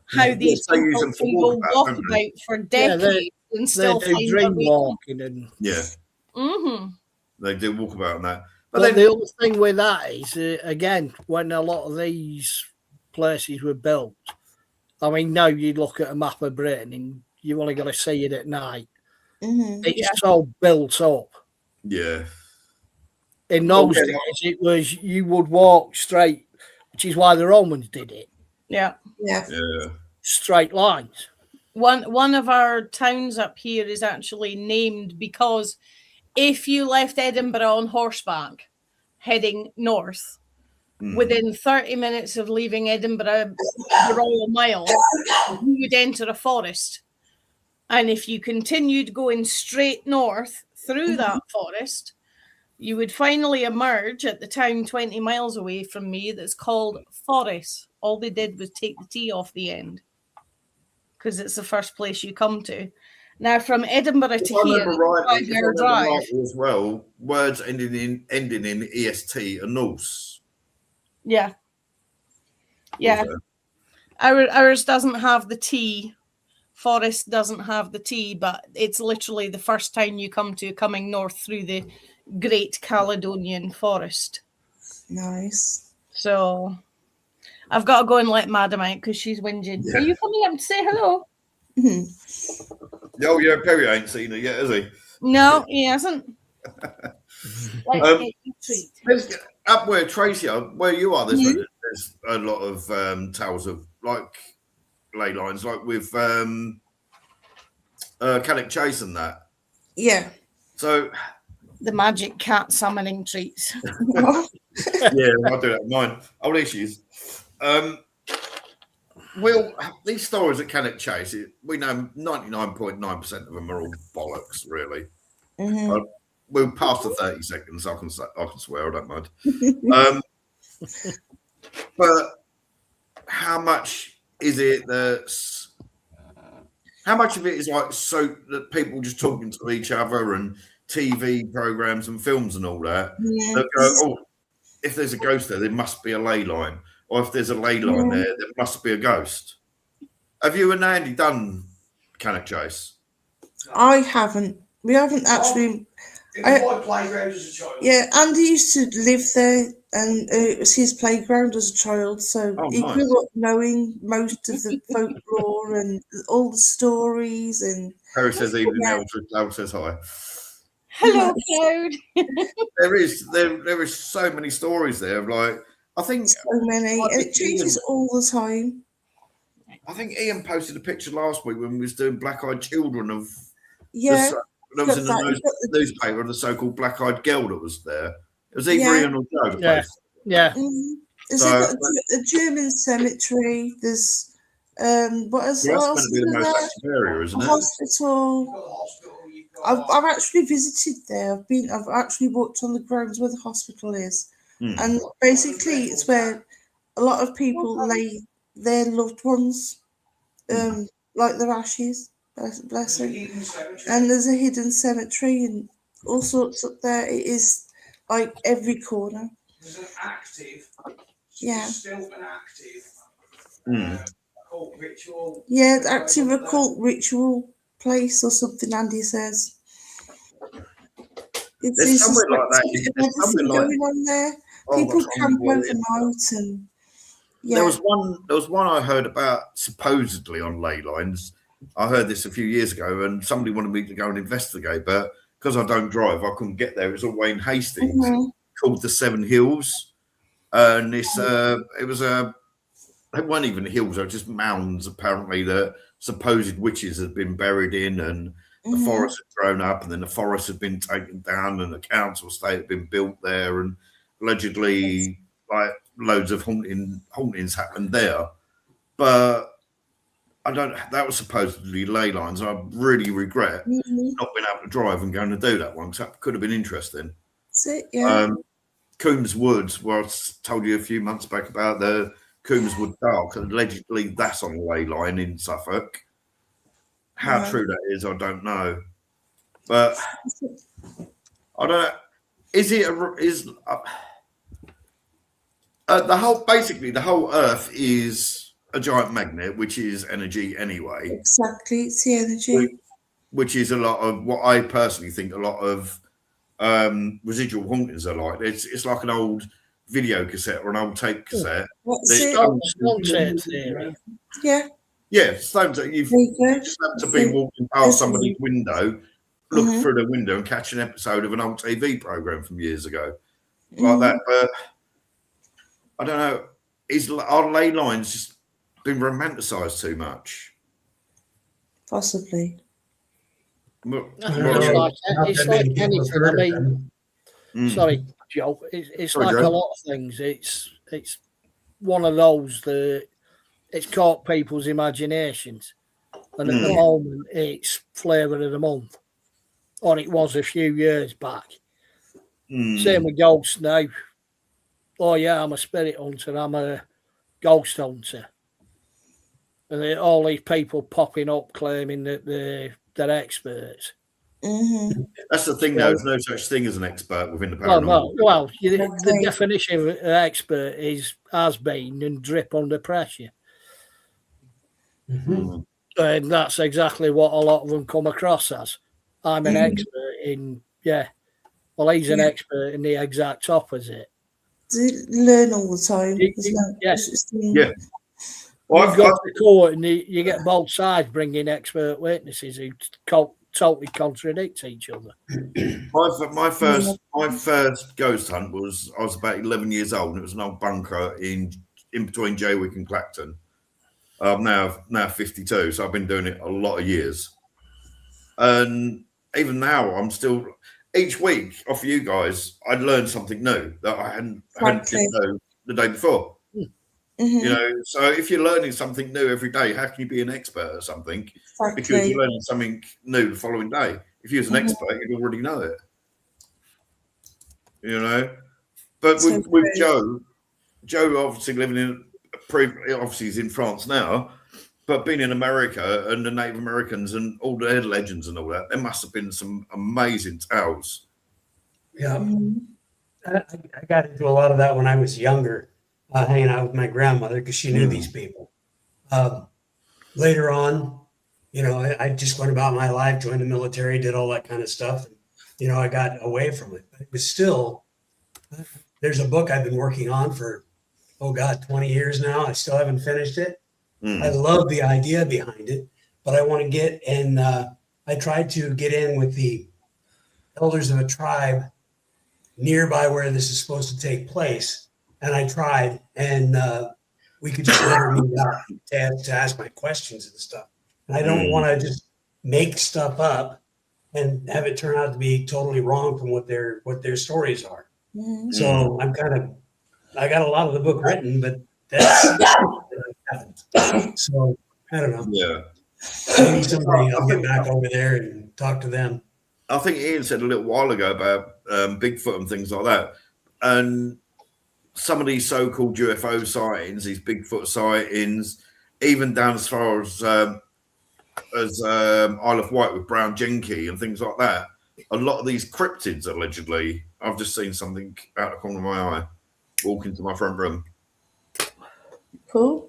How these Yes, they use people them for can go walkabout, walk don't they? about for Yeah, decades and They still do find their dream way. walking and. Yeah, Mm-hmm. they do walkabout and that. But then the other thing with that is, again, when a lot of these places were built, I mean, now you look at a map of Britain and you only got to see it at night. It's so built up. yeah, In those days, it was you would walk straight, which is why the Romans did it. Yeah. Yeah. Straight lines. One of our towns up here is actually named because if you left Edinburgh on horseback heading north, within 30 minutes of leaving Edinburgh, the Royal Mile, you would enter a forest. And if you continued going straight north through that forest, you would finally emerge at the town 20 miles away from me that's called Forres. All they did was take the T off the end because it's the first place you come to. Now, from Edinburgh to here, if I remember drive. rightly as well, words ending in est are Norse. Yeah. Yeah. Ours doesn't have the T. Forest doesn't have the T, but it's literally the first town you come to coming north through the Great Caledonian Forest. Nice. So I've got to go and let Madam out because she's whinging. Yeah. Are you coming up to say hello? Oh yeah, Perry ain't seen her yet, has he? No, he hasn't. Let's get you a treat. There's, up where Tracy, where you are, there's a lot of tales of like ley lines, like with Cannock Chase and that. Yeah. So The magic cat summoning treats. yeah, I do that with mine. Oh, there she is. Well, these stories at Cannock Chase, we know 99.9% of them are all bollocks, really. We'll pass the 30 seconds. I can swear, I don't mind. But how much is it that's? How much of it is like so that people just talking to each other and TV programs and films and all that? That go, oh, if there's a ghost there must be a ley line, or if there's a ley line there must be a ghost. Have you and Andy done Cannock Chase? I haven't. We haven't actually. It was my playground as a child. Yeah, Andy used to live there, and it was his playground as a child. So he grew up knowing most of the folklore and all the stories. And Harry says evening. Cloud says hi. Hello, Cloud. There is so many stories there. Of like, I think so many. And it changes all the time. I think Ian posted a picture last week when we was doing Black Eyed Children of that was in the newspaper of the so-called black-eyed girl that was there. It was either Ian or Joe. There's a German cemetery. There's what else? Well, that's going to be the most active area, isn't it? Hospital. I've actually visited there. I've actually walked on the grounds where the hospital is, and basically it's where a lot of people lay their loved ones, like their ashes. Bless them. And there's a hidden cemetery and all sorts up there. It is like every corner. There's an active. Yeah. Still an active. Occult ritual. Yeah, active occult ritual place or something. Andy says. There's somewhere like that. There's something going on there. People camp overnight and. Yeah. There was one I heard about supposedly on ley lines. I heard this a few years ago, and somebody wanted me to go and investigate, but because I don't drive, I couldn't get there. It was all Wayne Hastings, called the Seven Hills, and it was a they weren't even hills, they were just mounds, apparently, that supposed witches had been buried in, and the forest had grown up, and then the forest had been taken down, and the council estate had been built there, and allegedly, like, loads of hauntings happened there. But that was supposedly ley lines. I really regret not being able to drive and going to do that one, because that could have been interesting. That's it, yeah. Coombs Woods, where I told you a few months back about the Coombs Wood Dark, and allegedly that's on a ley line in Suffolk. How true that is, I don't know. But I don't know. Is it the whole Earth is a giant magnet, which is energy anyway. Exactly, it's the energy. Which is a lot of what I personally think a lot of residual hauntings are like. It's like an old video cassette or an old tape cassette. Yeah. Yeah, stones that you've just had to be walking past somebody's window, look through the window and catch an episode of an old TV program from years ago, like that. But I don't know. Are ley lines just been romanticised too much? Possibly. It's like anything. I mean, sorry, Joe. It's like a lot of things. It's one of those that it's caught people's imaginations, and at the moment it's flavour of the month, or it was a few years back. Same with ghosts now. Oh yeah, I'm a spirit hunter. I'm a ghost hunter, and all these people popping up claiming that they're experts. That's the thing, though. There's no such thing as an expert within the paranormal. Well, the definition of an expert is has been and drip under pressure. And that's exactly what a lot of them come across as. I'm an expert in, well, he's an expert in the exact opposite. They learn all the time. Well, you go to court and you get both sides bringing expert witnesses who totally contradict each other. My first ghost hunt was, I was about 11 years old, and it was an old bunker in between Jaywick and Clacton. I'm now 52, so I've been doing it a lot of years. And even now, I'm still, each week off you guys, I'd learn something new that I hadn't known the day before. You know, so if you're learning something new every day, how can you be an expert at something? Because you're learning something new the following day. If you was an expert, you'd already know it. You know, but with Joe obviously living in, obviously he's in France now, but being in America and the Native Americans and all their legends and all that, there must have been some amazing tales. Yeah, I got into a lot of that when I was younger. Hanging out with my grandmother because she knew these people. Later on, you know, I just went about my life, joined the military, did all that kind of stuff. And, you know, I got away from it. But it was still, there's a book I've been working on for, 20 years now. I still haven't finished it. I love the idea behind it, but I want to get in. I tried to get in with the elders of a tribe nearby where this is supposed to take place. And I tried, and we could just never meet up to ask my questions and stuff. And I don't want to just make stuff up and have it turn out to be totally wrong from what their stories are. So I got a lot of the book written, but that's haven't. So I don't know. Yeah. Maybe someday I'll get back over there and talk to them. I think Ian said a little while ago about Bigfoot and things like that. And some of these so-called UFO sightings, these Bigfoot sightings, even down as far as Isle of Wight with Brown Jenky and things like that. A lot of these cryptids, allegedly, I've just seen something out the corner of my eye walk into my front room. Cool.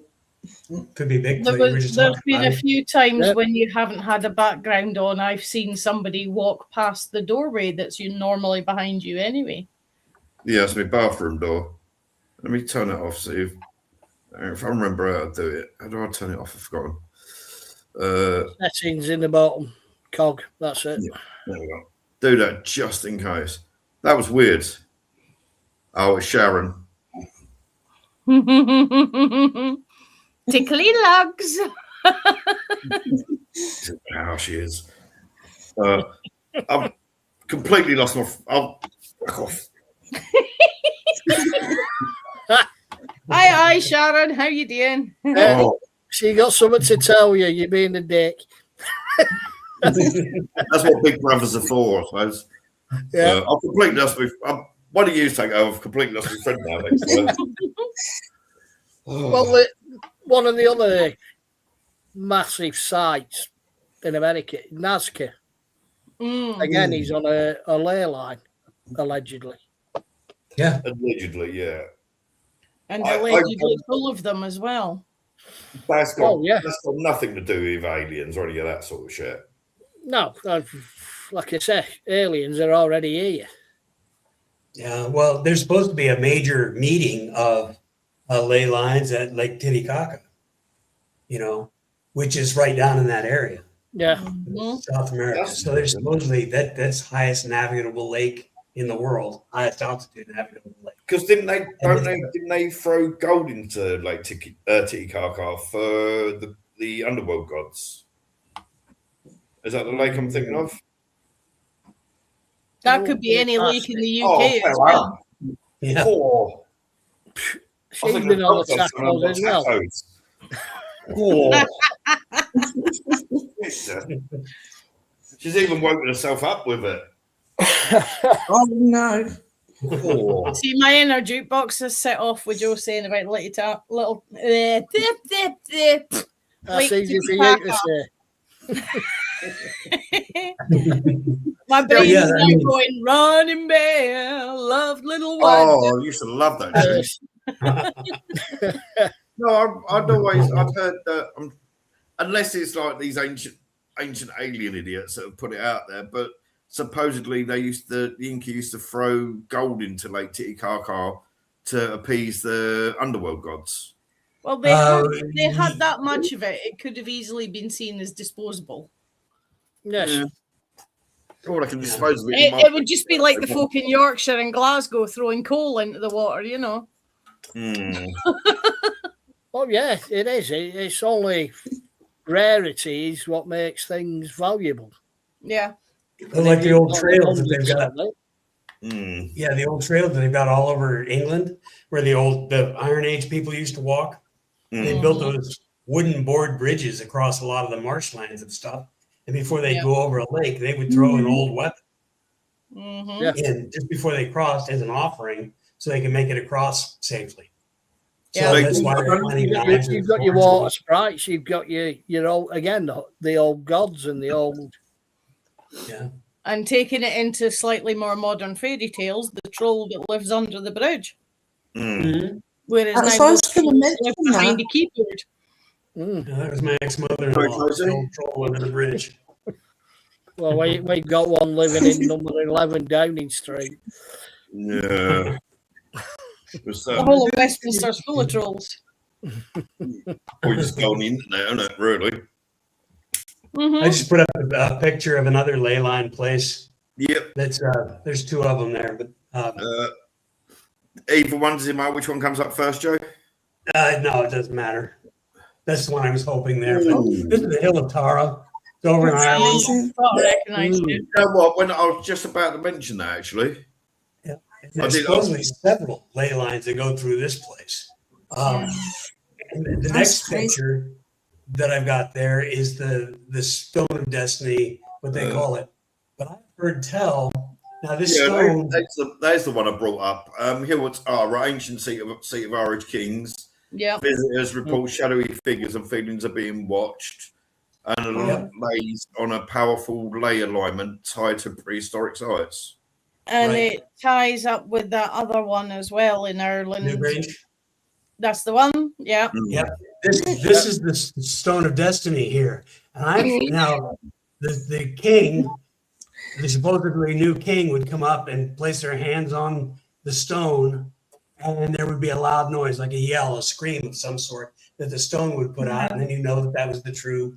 Could be big. There's been a few times when you haven't had a background on, I've seen somebody walk past the doorway that's normally behind you anyway. Yeah, it's my bathroom door. Let me turn it off, see if I remember how to do it. How do I turn it off? I've forgotten. Settings in the bottom cog. That's it. Yeah, there we go. Do that just in case. That was weird. Oh, it's Sharon. Tickly lugs. How she is. I've completely lost my. I'll fuck off. Hi, Sharon. How you doing? Oh, She got something to tell you. You're being a dick. that's what big brothers are for, I suppose. Yeah. I've completely lost my. Why do you take over? I've completely lost my friend now. Next time. Well, one of the other massive sites in America, Nazca. Again, he's on a ley line, allegedly. Yeah. Allegedly, yeah. And I- allegedly full of them as well. That's got, yeah. that's got nothing to do with aliens or any of that sort of shit. No, like I said, aliens are already here. Yeah. Well, there's supposed to be a major meeting of ley lines at Lake Titicaca, which is right down in that area, Yeah. South America. That's So there's supposedly that's highest navigable lake in the world, highest altitude navigable lake. Because didn't they throw gold into Lake Titicaca for the underworld gods? Is that the lake I'm thinking of? That could be any lake in the UK Oh, as hell, well. Yeah. Oh, She's been on the tackles as well. She's even woken herself up with it. Oh no. Oh. See, my inner jukebox is set off with Joe saying about little dip, dip, dip. That's Lake easy for you to say. My brain's yeah, I mean- going, running bear, loved little one. Oh, I used to love that shit. No, I'd heard that, unless it's like these ancient alien idiots that have put it out there, but supposedly the Inca used to throw gold into Lake Titicaca to appease the underworld gods. Well, they had that much of it. It could have easily been seen as disposable. Yes. Yeah. Or I can dispose of it. It would just be like the folk in Yorkshire and Glasgow throwing coal into the water, Oh, yeah, it is. It's only rarity is what makes things valuable. Yeah. Like the old trails that they've got. Mm. Yeah, the old trails that they've got all over England, where the Iron Age people used to walk. They built those wooden board bridges across a lot of the marshlands and stuff. And before they go over a lake, they would throw an old weapon in just before they crossed as an offering, so they can make it across safely. Yeah, So that's why they're finding knives. You've got your water sprites, you've got your old, again, the old gods and the old. Yeah. And taking it into slightly more modern fairy tales, the troll that lives under the bridge. Mm-hmm. Whereas That's now what I was going to mention. behind That. a keyboard. That was my ex-mother-in-law, the old troll under the bridge. Well, we got one living in number 11 Downing Street. Yeah. The whole of Westminster's full of trolls. Or just go on the internet, isn't it, really? I just put up a picture of another ley line place. Yep. That's there's two of them there, but Either one, does it matter which one comes up first, Joe? no, it doesn't matter. That's the one I was hoping there. But this is the Hill of Tara. It's over in Ireland. I recognise it. You know what? When I was just about to mention that, actually. Yeah. There's supposedly several ley lines that go through this place. And the next picture that I've got there is the Stone of Destiny, what they call it. But I've heard tell now this stone. There's the one I brought up. Hill of Tara, ancient seat of Irish kings. Yeah. Visitors report shadowy figures and feelings are being watched, and lays on a powerful ley alignment tied to prehistoric sites. And it ties up with that other one as well in Ireland. Newgrange. That's the one. Yeah. Yeah. This is the Stone of Destiny here. And now the king, the supposedly new king, would come up and place their hands on the stone, and there would be a loud noise, like a yell, a scream of some sort that the stone would put out, and then you know that was the true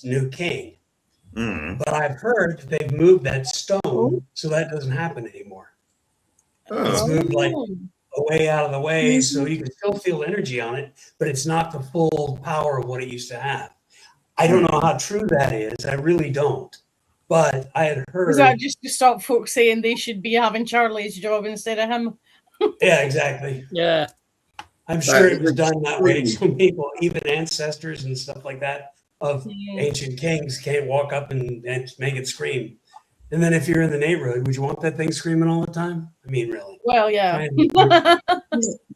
new king. But I've heard that they've moved that stone so that doesn't happen anymore. It's moved like way out of the way, so you can still feel energy on it, but it's not the full power of what it used to have. I don't know how true that is. I really don't. But I had heard. Is that just to stop folks saying they should be having Charlie's job instead of him? Yeah, exactly. Yeah. I'm sure it was done that way. Some people, even ancestors and stuff like that of ancient kings, can't walk up and make it scream. And then if you're in the neighborhood, would you want that thing screaming all the time? I mean, really? Well, yeah.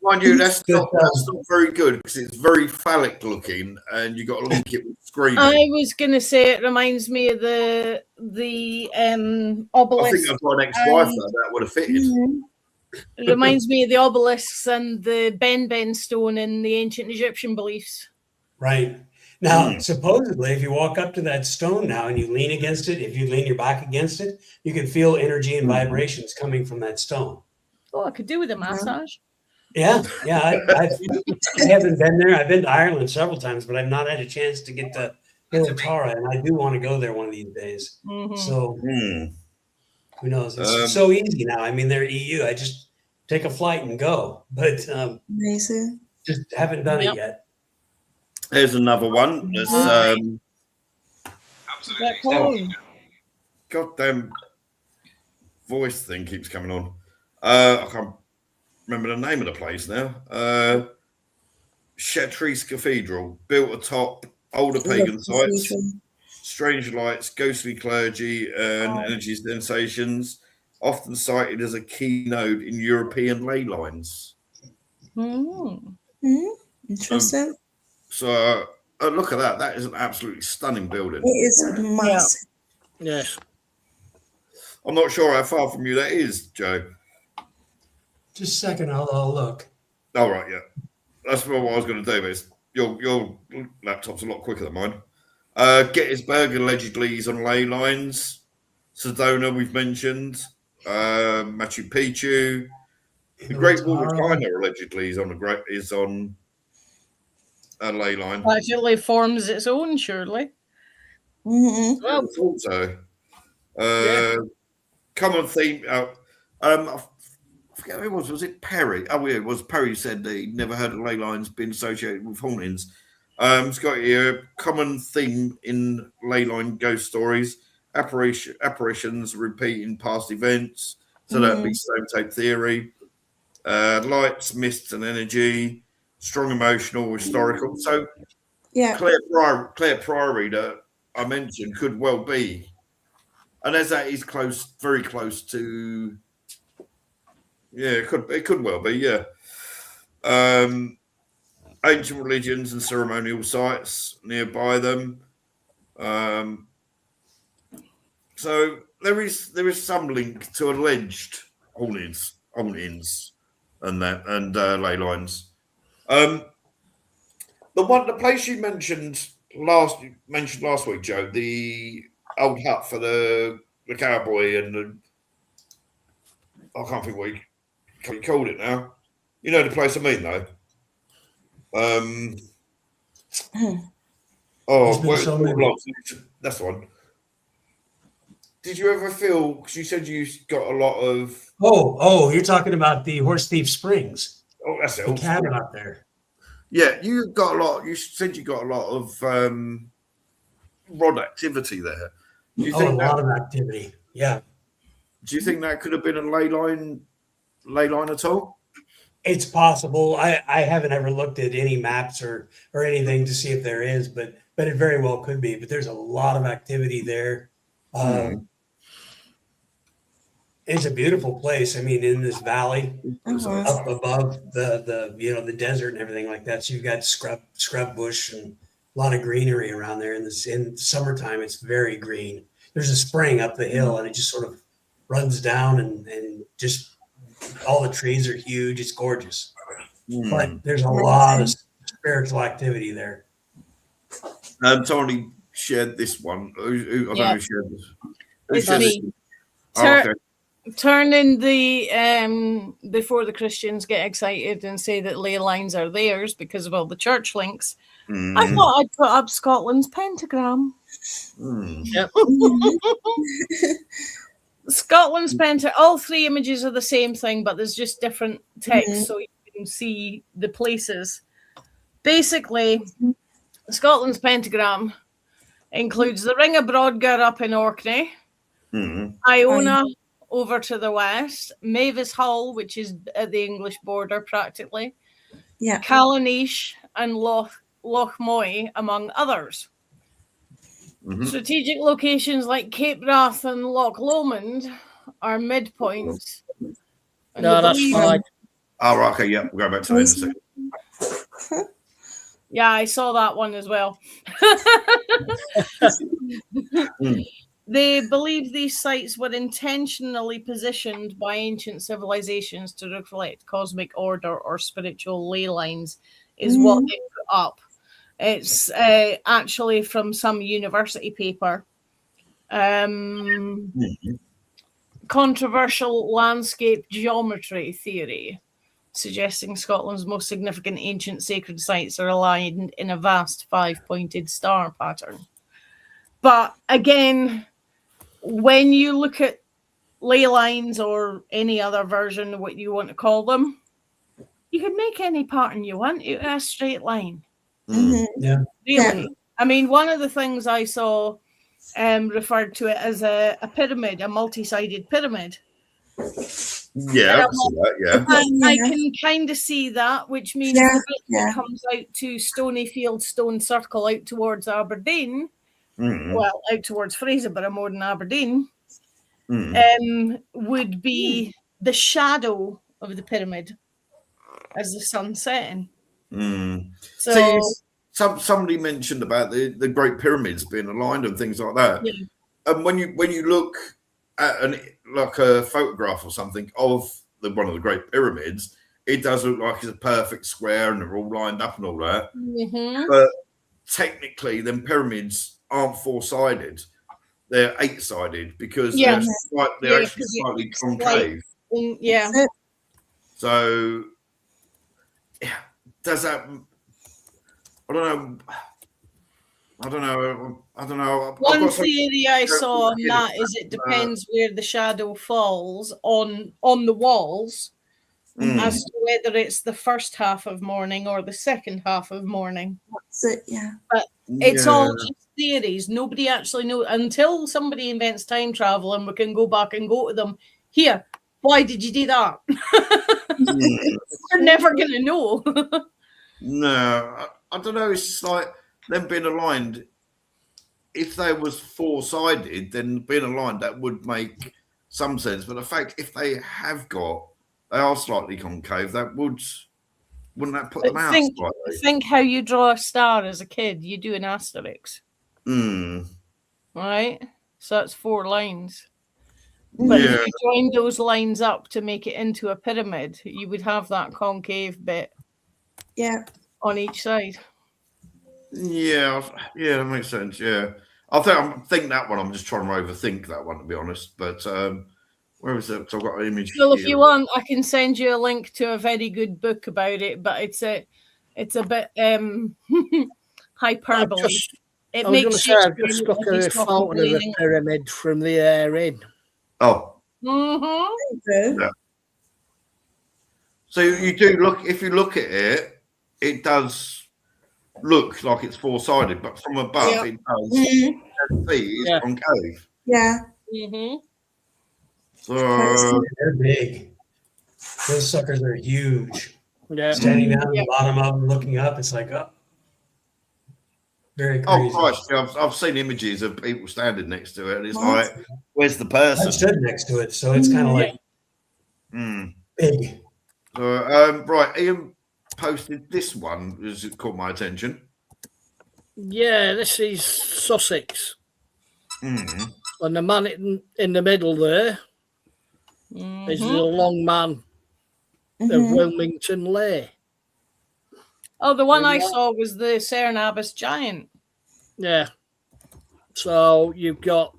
Mind you, that's not very good because it's very phallic looking, and you got to link it with screaming. I was going to say it reminds me of the obelisk. I think I've got an ex-wife that would have fitted. It reminds me of the obelisks and the Ben stone in the ancient Egyptian beliefs. Right. Now, supposedly, if you walk up to that stone now and you lean against it, if you lean your back against it, you can feel energy and vibrations coming from that stone. Oh, I could do with a massage. Yeah. I haven't been there. I've been to Ireland several times, but I've not had a chance to get to Hill Tara, and I do want to go there one of these days. So who knows? It's so easy now. I mean, they're EU. I just take a flight and go, but Amazing. just haven't done it yet. Here's another one. Goddamn voice thing keeps coming on. I can't remember the name of the place now. Chartres Cathedral, built atop older pagan sites, strange lights, ghostly clergy, and energy sensations, often cited as a key node in European ley lines. Interesting. So look at that. That is an absolutely stunning building. It is massive. Yes. I'm not sure how far from you that is, Joe. Just a second, I'll look. All right, yeah. That's what I was going to do, but your laptop's a lot quicker than mine. Gettysburg allegedly is on ley lines. Sedona we've mentioned. Machu Picchu. The Great Wall of China allegedly is on a ley line. Actually forms its own, surely. Mm-hmm. I thought so. Common theme. I forget who it was. Was it Perry? Oh, yeah, it was Perry said that he'd never heard of ley lines being associated with hauntings. It's got a common theme in ley line ghost stories: apparitions repeating past events. So that'd be stone tape theory. Lights, mists, and energy. Strong emotional, historical. So, Claire Priory that I mentioned could well be, and as that is close, very close to. Yeah, it could well be. Yeah, ancient religions and ceremonial sites nearby them. So there is some link to alleged hauntings, and ley lines. The place you mentioned last week, Joe, the old hut for the cowboy and I can't think what you called it now. You know the place I mean, though. That's the one. Did you ever feel? Because you said you got a lot of. Oh, you're talking about the Horse Thief Springs. Oh, that's it. The cabin up there. Yeah, you got a lot. You said you got a lot of rod activity there. Do you think a lot of activity. Yeah. Do you think that could have been a ley line at all? It's possible. I haven't ever looked at any maps or anything to see if there is, but it very well could be. But there's a lot of activity there. It's a beautiful place. I mean, in this valley, up above the desert and everything like that. So you've got scrub bush and a lot of greenery around there. In summertime, it's very green. There's a spring up the hill, and it just sort of runs down, and just all the trees are huge. It's gorgeous. But there's a lot of spiritual activity there. Tony shared this one. I don't know who shared this. It's me. Turning the before the Christians get excited and say that ley lines are theirs because of all the church links. I thought I'd put up Scotland's pentagram. Yep. Scotland's pentagram, all three images are the same thing, but there's just different text so you can see the places. Basically, Scotland's pentagram includes the Ring of Brodgar up in Orkney, Iona over to the west, Mavis Hull, which is at the English border practically, Callanish and Loch Moy, among others. Strategic locations like Cape Wrath and Loch Lomond are midpoints. No, that's fine. Oh, okay, yeah, we'll go back to that in a second. Yeah, I saw that one as well. They believe these sites were intentionally positioned by ancient civilizations to reflect cosmic order or spiritual ley lines, is what they put up. It's actually from some university paper. Controversial landscape geometry theory, suggesting Scotland's most significant ancient sacred sites are aligned in a vast five-pointed star pattern. But again, when you look at ley lines or any other version, what you want to call them, you can make any pattern you want out of a straight line. Yeah. Really. I mean, one of the things I saw referred to it as a pyramid, a multi-sided pyramid. Yeah, I see that, yeah. I can kind of see that, which means the bit that comes out to Stonyfield Stone Circle out towards Aberdeen, well, out towards Fraserburgh more than Aberdeen, would be the shadow of the pyramid as the sun setting. So somebody mentioned about the Great Pyramids being aligned and things like that. Yeah. And when you look at a photograph or something of one of the Great Pyramids, it does look like it's a perfect square and they're all lined up and all that. But technically, them pyramids aren't four-sided; they're eight-sided because they're actually slightly concave. So, does that? I don't know. One theory I saw on that is it depends where the shadow falls on the walls as to whether it's the first half of morning or the second half of morning. That's it, yeah. But it's all just theories. Nobody actually knows until somebody invents time travel and we can go back and go to them. Here, why did you do that? We're never going to know. No, I don't know. It's just like them being aligned. If they was four-sided, then being aligned, that would make some sense. But the fact, if they are slightly concave, wouldn't that put them out slightly? Think how you draw a star as a kid. You do an asterisk. Right? So that's 4 lines. But if you joined those lines up to make it into a pyramid, you would have that concave bit on each side. Yeah, that makes sense. Yeah, I think that one. I'm just trying to overthink that one, to be honest. But where is it? So I've got an image. Well, if you want, I can send you a link to a very good book about it. But it's a bit hyperbole. I've just got a photo of a pyramid from the air in. Oh. Yeah. So you do look. If you look at it, it does look like it's four-sided, but from above it does. It's concave. Yeah. So they're big. Those suckers are huge. Yeah. Standing down at the bottom of them, looking up, it's like, very crazy. Oh Christ! Yeah, I've seen images of people standing next to it, and it's like, where's the person? I stood next to it, so it's kind of like big. Right, Ian posted this one. It caught my attention. Yeah, this is Sussex. And the man in the middle there is the long man of Wilmington Leigh. Oh, the one I saw was the Cernabus giant. Yeah. So you've got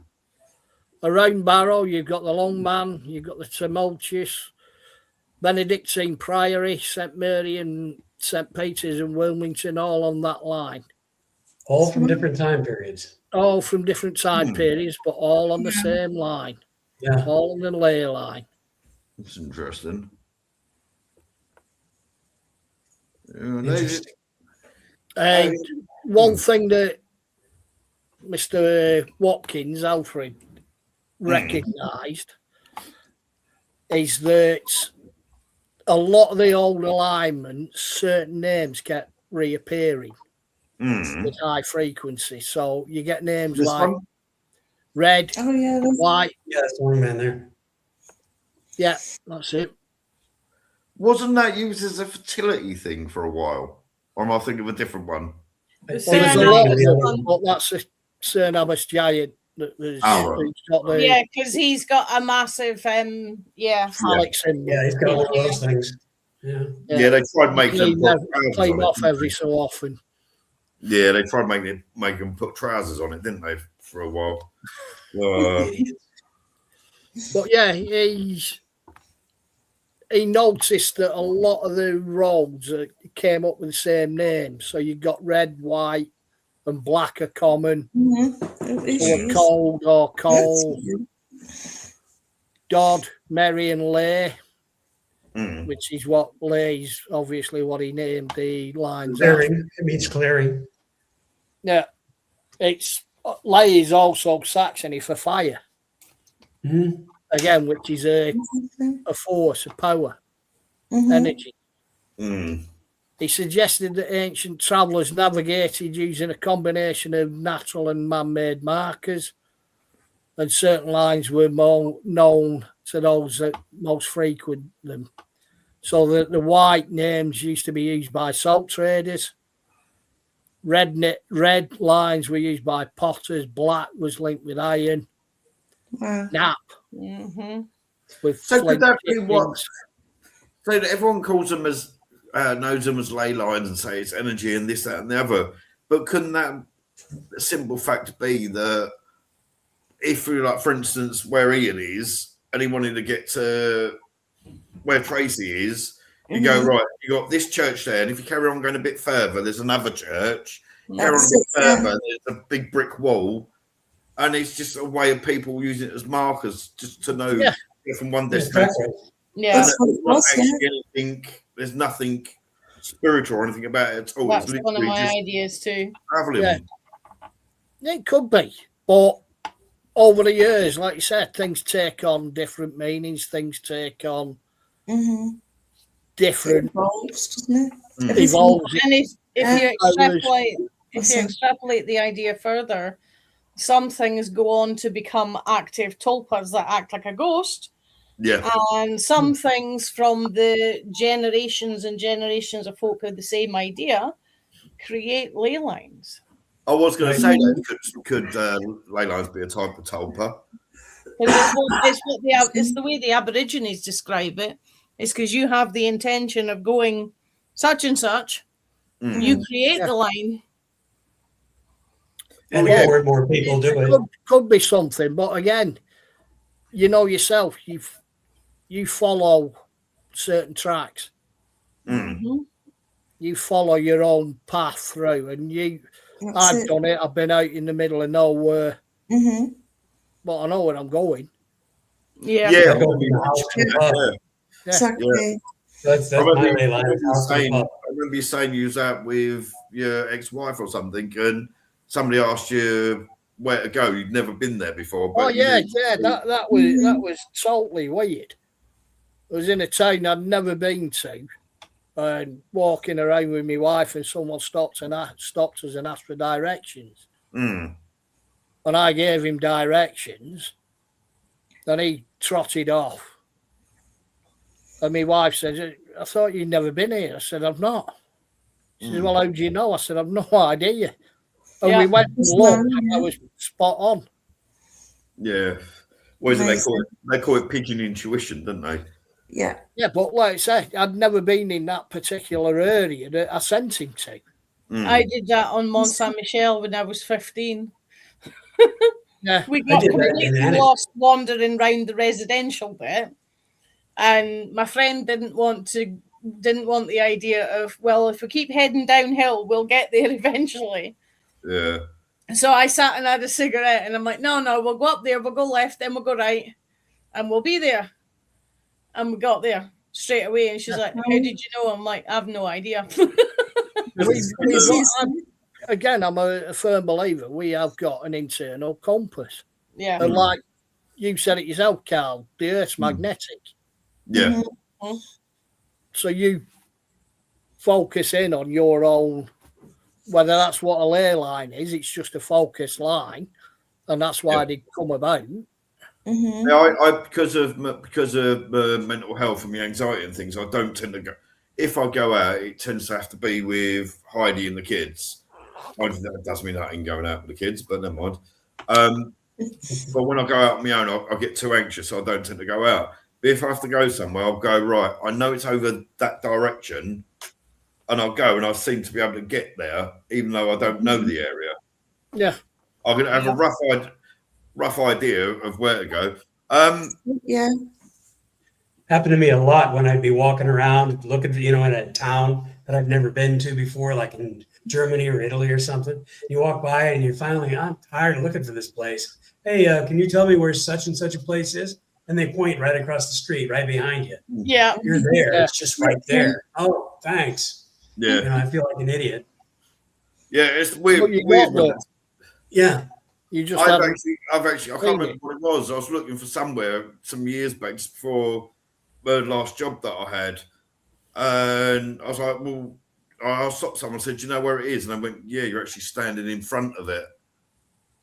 a round barrow, you've got the long man, you've got the tumultuous Benedictine Priory, St. Mary and St. Peter's and Wilmington, all on that line. All from different time periods. All from different time periods, but all on the same line. Yeah. all in the ley line. That's interesting. Yeah, Interesting. One thing that Mr. Watkins, Alfred, recognised is that a lot of the old alignments, certain names kept reappearing with high frequency. So you get names This like one? red, Oh yeah, there's white. Yeah, that's one man there. Yeah, that's it. Wasn't that used as a fertility thing for a while? Or am I thinking of a different one? The Well, there's a Cernamys lot of them, one. but that's a Cernamys giant that was Oh, right. who's got the Yeah, because he's got a massive phallic symbol. Yeah, he's got one of those things. Yeah. Yeah, they tried making them Clean, put trousers clean on it. off didn't every they? so often. Yeah, they tried making them put trousers on it, didn't they, for a while? But yeah, he noticed that a lot of the roads came up with the same name. So you got red, white, and black are common. So cold or coal, Dodd, Merry, and Lay, which is what Lay's obviously what he named the lines. Clearing. It means clearing. Yeah, it's Lay is also Saxony for fire. Mm-hmm. Again, which is a force, a power, energy. He suggested that ancient travellers navigated using a combination of natural and man-made markers, and certain lines were more known to those that most frequent them. So that the white names used to be used by salt traders, red lines were used by potters, black was linked with iron, nap with So could that be flint what? So that everyone calls them as knows them as ley lines and say it's energy and this, that, and the other. But couldn't that simple fact be that if you like, for instance, where Ian is, and he wanted to get to where Tracy is, you go right. You got this church there, and if you carry on going a bit further, there's another church. Carry on a bit further, there's a big brick wall, and it's just a way of people using it as markers just to know from one destination. Yeah, That's what it was, anything, there's nothing spiritual or anything about it at all. that's It's one of literally my just ideas too. traveling. Yeah. It could be, but over the years, like you said, things take on different meanings. Things take on different evolves, doesn't it? evolves. And if you extrapolate the idea further, some things go on to become active tulpas that act like a ghost. Yeah. And some things from the generations and generations of folk who had the same idea create ley lines. I was going to say that could ley lines be a type of tulpa? It's the way the Aborigines describe it. It's because you have the intention of going such and such. You create the line. And more people do it. Could be something, but again, you know yourself, you follow certain tracks. You follow your own path through, and I've done it. I've been out in the middle of nowhere, but I know where I'm going. Yeah. Exactly. That's I my remember line. I remember you saying you was out with your ex-wife or something, and somebody asked you where to go. You'd never been there before. But that was totally weird. I was in a town I'd never been to, and walking around with my wife, and someone stopped us and asked for directions. And I gave him directions, and he trotted off. And my wife said, "I thought you'd never been here." I said, "I've not." She said, "Well, how do you know?" I said, "I've no idea." And we went and looked, and I was spot on. Yeah. What is it? They call it pigeon intuition, don't they? Yeah. Yeah, but like I say, I'd never been in that particular area that I sent him to. I did that on Mont Saint Michel when I was 15. Yeah, we got completely lost wandering round the residential bit, and my friend didn't want the idea of, well, if we keep heading downhill, we'll get there eventually. Yeah. So I sat and had a cigarette, and I'm like, no, we'll go up there, we'll go left, then we'll go right. and we'll be there. And we got there straight away, and she's like, "How did you know?" I'm like, "I've no idea." Again, I'm a firm believer. We have got an internal compass, Yeah. and like you said it yourself, Carl, the Earth's magnetic. Yeah. So you focus in on your own, whether that's what a ley line is, it's just a focused line, and that's why they come about. Yeah, I because of mental health and my anxiety and things, I don't tend to go. If I go out, it tends to have to be with Heidi and the kids. That doesn't mean I ain't going out with the kids, but never mind. But when I go out on my own, I get too anxious, so I don't tend to go out. But if I have to go somewhere, I'll go, right, I know it's over that direction, and I'll go, and I seem to be able to get there, even though I don't know the area. Yeah. I'm going to have a rough idea of where to go. Yeah. Happened to me a lot when I'd be walking around looking for, in a town that I've never been to before, like in Germany or Italy or something. You walk by and you finally, I'm tired of looking for this place. Hey, can you tell me where such and such a place is? And they point right across the street, right behind you. Yeah. You're there. Yeah. It's just right there. Oh, thanks. Yeah. I feel like an idiot. Yeah, it's weird. Well, you weird got Yeah. You just I've had actually, I can't remember what it was. I was looking for somewhere some years back, just before the last job that I had, and I was like, "Well, I stopped someone and said, you know where it is?" And I went, "Yeah, you're actually standing in front of it."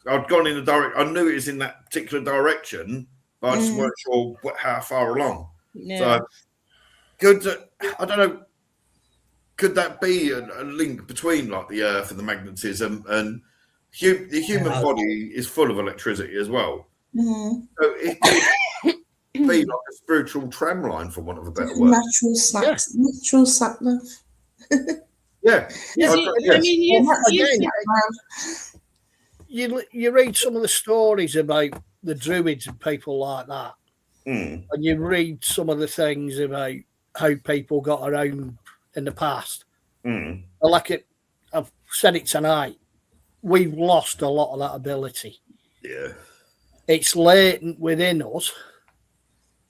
I'd gone in the direct. I knew it was in that particular direction, but I just weren't sure how far along. Yeah. So, I don't know. Could that be a link between like the Earth and the magnetism and the human body is full of electricity as well? So it could be like a spiritual tram line, for want of a better word. Natural sat nav. Yeah. I mean, you read some of the stories about the Druids and people like that, and you read some of the things about how people got around in the past. I've said it tonight. We've lost a lot of that ability. Yeah. It's latent within us.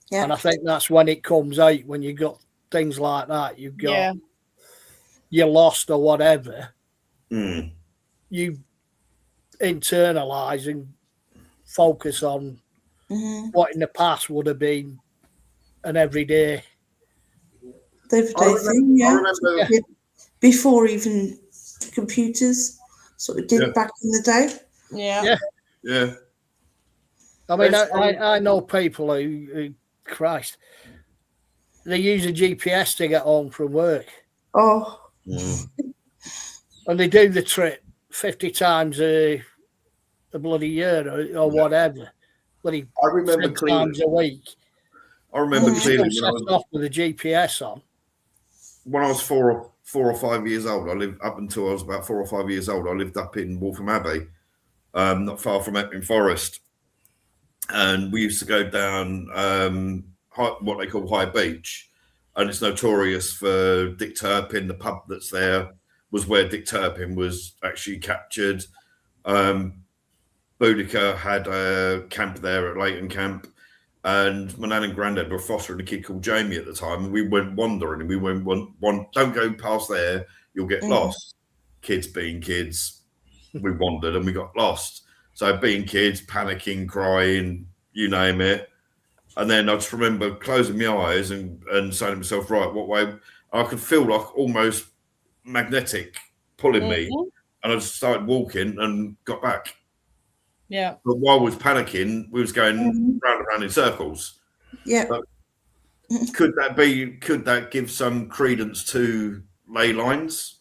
Yeah. And I think that's when it comes out, when you got things like that. You've got you're lost or whatever. You internalize and focus on what in the past would have been an everyday thing, before even computers sort of did back in the day. Yeah. I mean, I know people who, Christ, they use a GPS to get home from work. Oh. And they do the trip 50 times a bloody year or whatever. Bloody I remember 10 times a week. I remember clearly when I was off with a GPS on. When I was four or 5 years old, I lived up until I was about 4 or 5 years old. I lived up in Waltham Abbey, not far from Epping Forest, and we used to go down what they call High Beach, and it's notorious for Dick Turpin. The pub that's there was where Dick Turpin was actually captured. Boudica had a camp there at Leighton Camp, and my nan and granddad were fostering a kid called Jamie at the time, and we went wandering, and we went, don't go past there, you'll get lost. Kids being kids, we wandered and we got lost. So being kids, panicking, crying, you name it. And then I just remember closing my eyes and saying to myself, right, what way? I could feel like almost magnetic pulling me, and I just started walking and got back. Yeah. But while I was panicking, we was going round and round in circles. Yeah. But could that give some credence to ley lines?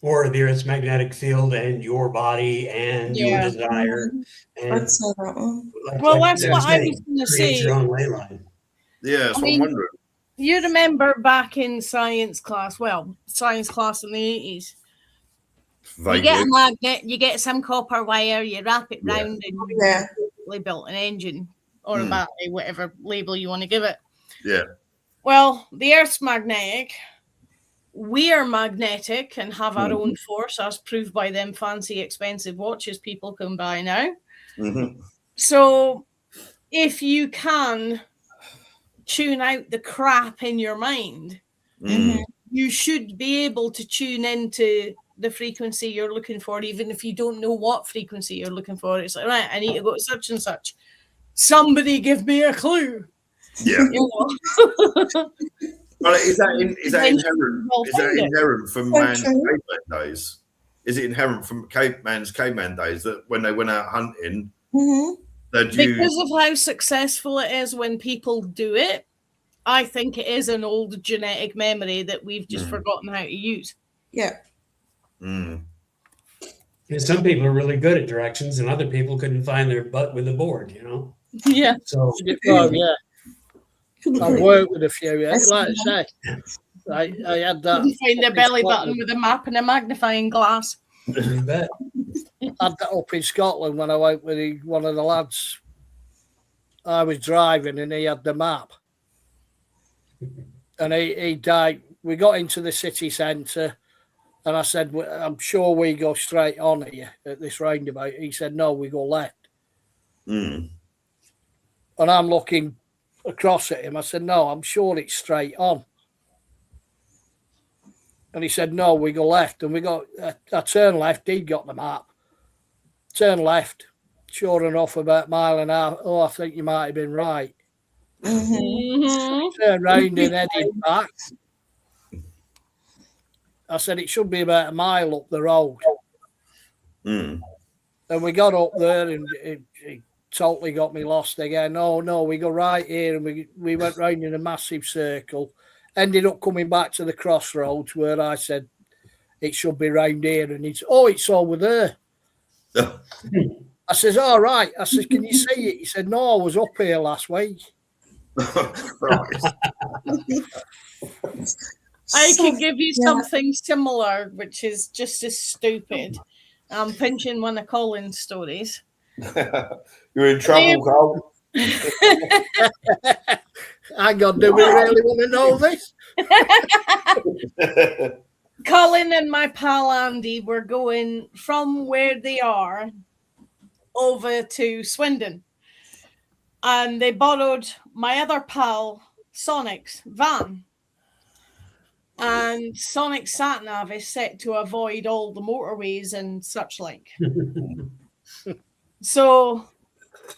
Or the Earth's magnetic field and your body and your desire. And I'd say that one. Well, that's what I was going to say. Create your own ley line. Yeah, that's what I'm wondering. You remember back in science class in the 80s, you get a magnet, you get some copper wire, you wrap it round, and you built an engine or a battery, whatever label you want to give it. Yeah. Well, the Earth's magnetic. We are magnetic and have our own force, as proved by them fancy, expensive watches people can buy now. So if you can tune out the crap in your mind, you should be able to tune into the frequency you're looking for, even if you don't know what frequency you're looking for. It's like, right, I need to go to such and such. Somebody give me a clue. Yeah. You know? Well, is that inherent? We'll Is that find it. inherent from So man's true. caveman days? Is it inherent from caveman days that when they went out hunting, they'd Because use? of how successful it is when people do it, I think it is an old genetic memory that we've just forgotten how to use. Yeah. Mm. And some people are really good at directions, and other people couldn't find their butt with the board, you know? Yeah. So, Oh, yeah. Couldn't I've agree. worked with a few. That's Like I say, I had that. Couldn't find their up in belly button Scotland. with a map and a magnifying glass. you bet. Had that up in Scotland when I went with one of the lads. I was driving and he had the map. And he died. We got into the city centre and I said, I'm sure we go straight on here at this roundabout. He said, no, we go left. Mm. And I'm looking across at him. I said, no, I'm sure it's straight on. And he said, no, we go left. And we got, I turned left. He got the map. Turn left. Sure enough, about a mile and a half. Oh, I think you might have been right. Turned round and headed back. I said, it should be about a mile up the road. Mm. And we got up there and it totally got me lost again. Oh, no, we go right here. And we went round in a massive circle. Ended up coming back to the crossroads where I said, it should be round here. And it's over there. I says, all right. I says, can you see it? He said, no, I was up here last week. Right. I can give you something similar, which is just as stupid. I'm pinching one of Colin's stories. You're in trouble, Carl. Hang on, do we really want to know this? Colin and my pal Andy were going from where they are over to Swindon. And they borrowed my other pal Sonic's van. And Sonic's sat-nav is set to avoid all the motorways and such like. So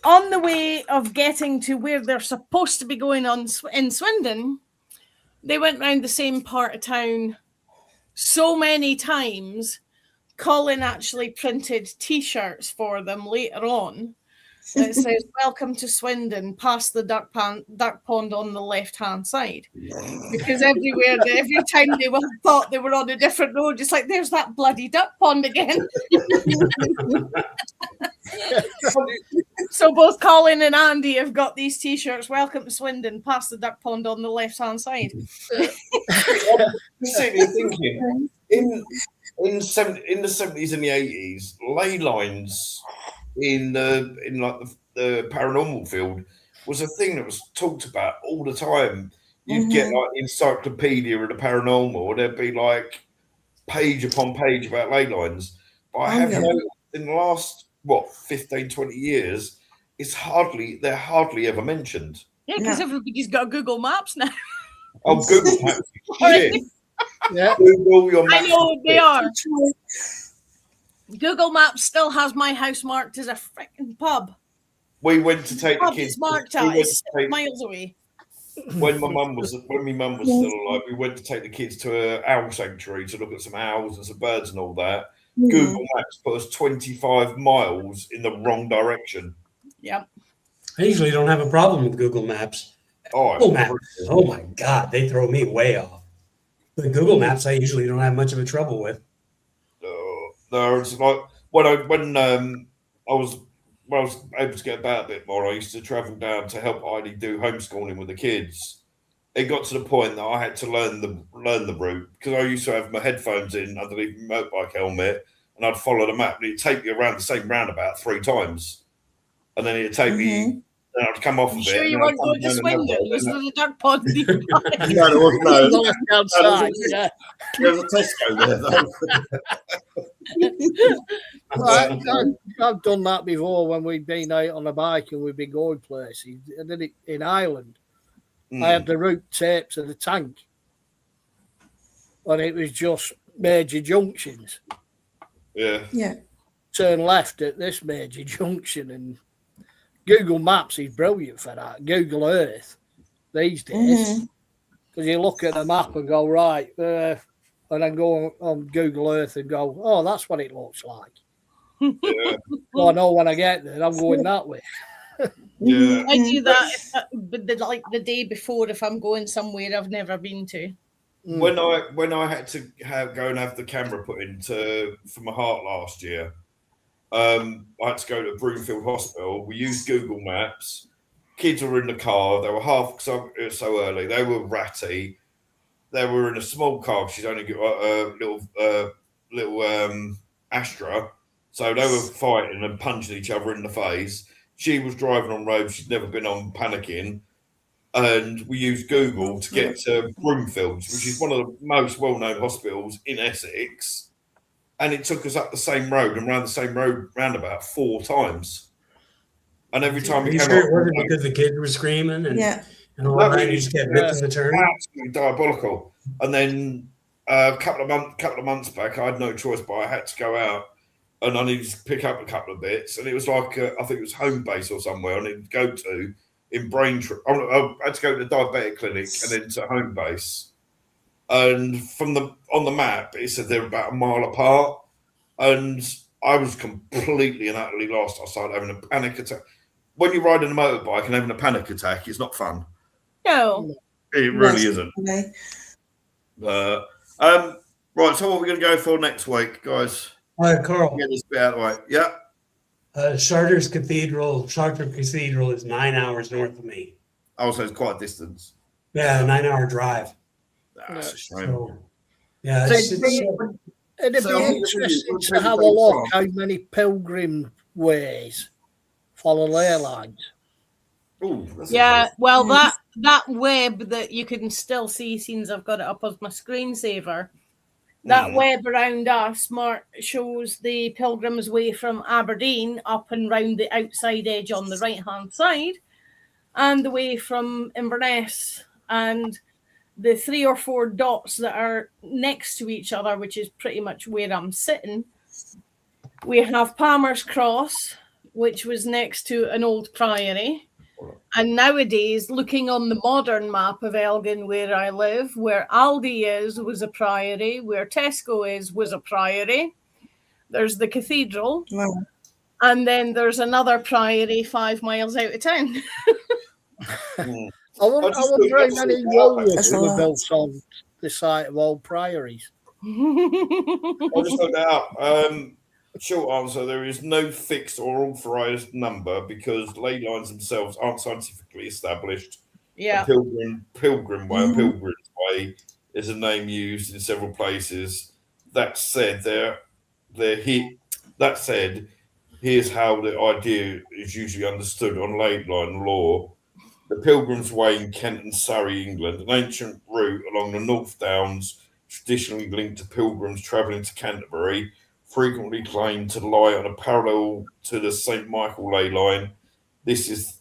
on the way of getting to where they're supposed to be going in Swindon, they went round the same part of town so many times. Colin actually printed T-shirts for them later on that says, welcome to Swindon, past the duck pond on the left-hand side. Because every time they thought they were on a different road, it's like, there's that bloody duck pond again. So both Colin and Andy have got these T-shirts, welcome to Swindon, past the duck pond on the left-hand side. I'm sitting here thinking, in the 70s and the 80s, ley lines in the paranormal field was a thing that was talked about all the time. You'd get like encyclopedia of the paranormal, there'd be like page upon page about ley lines. But I have noticed in the last 15, 20 years, they're hardly ever mentioned. Yeah, because everybody's got Google Maps now. Oh, Google Maps. Shit. Yeah. Google your maps. I know they are. Google Maps still has my house marked as a freaking pub. We went to take the Pub kids. is marked out. It's 6 miles away. When my mum was still alive, we went to take the kids to an owl sanctuary to look at some owls and some birds and all that. Google Maps put us 25 miles in the wrong direction. Yep. I usually don't have a problem with Google Maps. Google Maps, oh my God, they throw me way off. But Google Maps, I usually don't have much of a trouble with. No, it's like when I was able to get about a bit more, I used to travel down to help Heidi do homeschooling with the kids. It got to the point that I had to learn the route because I used to have my headphones in underneath my motorbike helmet and I'd follow the map and it'd take me around the same roundabout 3 times. And then it'd take me then I'd come off of it. Sure, and you then I'd weren't come going to down swim another then? bit, Was and there a duck pond nearby? no, there was no. The left hand side, yeah. There's a Tesco there, though. Right, I've done that before when we've been out on a bike and we've been going places. I did it in Ireland. I had the route taped to the tank. And it was just major junctions. Yeah. Yeah. Turn left at this major junction, and Google Maps is brilliant for that. Google Earth these days. Because you look at the map and go, right, and then go on Google Earth and go, oh, that's what it looks like. Yeah. So I know when I get there, I'm going that way. Yeah. I do that, but the day before if I'm going somewhere I've never been to. When I had to go and have the camera put into for my heart last year, I had to go to Broomfield Hospital. We used Google Maps. Kids were in the car. They were so early. They were ratty. They were in a small car. She's only got a little Astra, so they were fighting and punching each other in the face. She was driving on roads she'd never been on, panicking. And we used Google to get to Broomfields, which is one of the most well-known hospitals in Essex. And it took us up the same road and round the same road roundabout 4 times. And every time Are you sure it wasn't because the kids were screaming and all that? You just kept missing the turn. Absolutely diabolical. And then a couple of months back, I had no choice, but I had to go out and I needed to pick up a couple of bits. And it was like I think it was home base or somewhere I needed to go to. In Braintree, I had to go to the diabetic clinic and then to home base. And on the map, it said they're about a mile apart. And I was completely and utterly lost. I started having a panic attack. When you're riding a motorbike and having a panic attack, it's not fun. No. It really isn't. Right, so what are we going to go for next week, guys? All right, Carl. Get this bit out of the way. Yeah. Chartres Cathedral is 9 hours north of me. Also, it's quite a distance. Yeah, a 9-hour drive. That's a shame. So, yeah, It'd be interesting to have a look how many pilgrim ways follow ley lines. Ooh, Yeah, well, that web that you can still see, since I've got it up as my screensaver, that web around us shows the Pilgrim's Way from Aberdeen up and round the outside edge on the right-hand side, and the way from Inverness, and the 3 or 4 dots that are next to each other, which is pretty much where I'm sitting. We have Palmer's Cross, which was next to an old priory. And nowadays, looking on the modern map of Elgin, where I live, where Aldi was a priory, where Tesco was a priory. There's the cathedral. Wow. And then there's another priory 5 miles out of town. I wonder how many roads were built on the site of old priories. I'll just look that up. Short answer, there is no fixed or authorised number because ley lines themselves aren't scientifically established. Yeah. A pilgrim way, a pilgrim's way is a name used in several places. That said, here's how the idea is usually understood on ley line law. The Pilgrim's Way in Kent and Surrey, England, an ancient route along the North Downs, traditionally linked to pilgrims travelling to Canterbury, frequently claimed to lie on a parallel to the St. Michael ley line. This is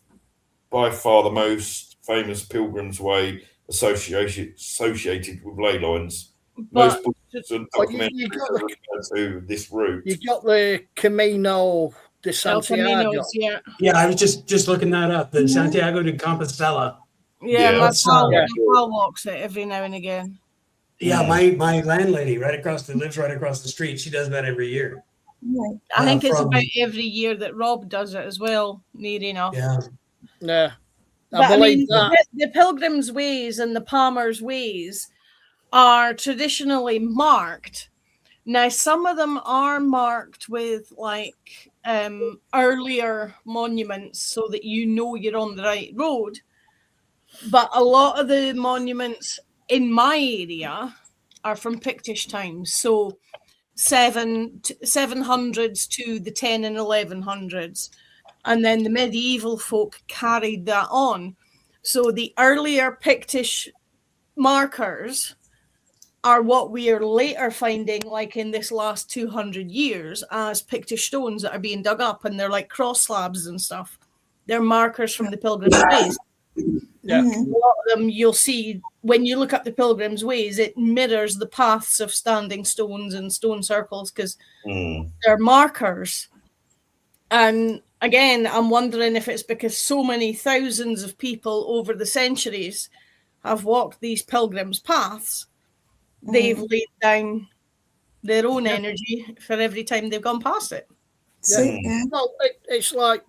by far the most famous Pilgrim's Way associated with ley lines. Most books and documentaries refer to this route. You got the Camino de Santiago. Yeah, I was just looking that up. The Santiago de Compostela. Yeah, my pal walks it every now and again. Yeah, my landlady lives right across the street. She does that every year. Yeah. I think it's about every year that Rob does it as well, near enough. Yeah. I believe that. The Pilgrim's Ways and the Palmer's Ways are traditionally marked. Now, some of them are marked with like earlier monuments so that you know you're on the right road. But a lot of the monuments in my area are from Pictish times. So 700s to the 10 and 1100s. and then the medieval folk carried that on. So the earlier Pictish markers are what we are later finding, like in this last 200 years, as Pictish stones that are being dug up, and they're like cross slabs and stuff. They're markers from the Pilgrim's Ways. Yeah. A lot of them you'll see when you look up the Pilgrim's Ways, it mirrors the paths of standing stones and stone circles because they're markers. And again, I'm wondering if it's because so many thousands of people over the centuries have walked these pilgrims' paths, they've laid down their own energy for every time they've gone past it. Well, it's like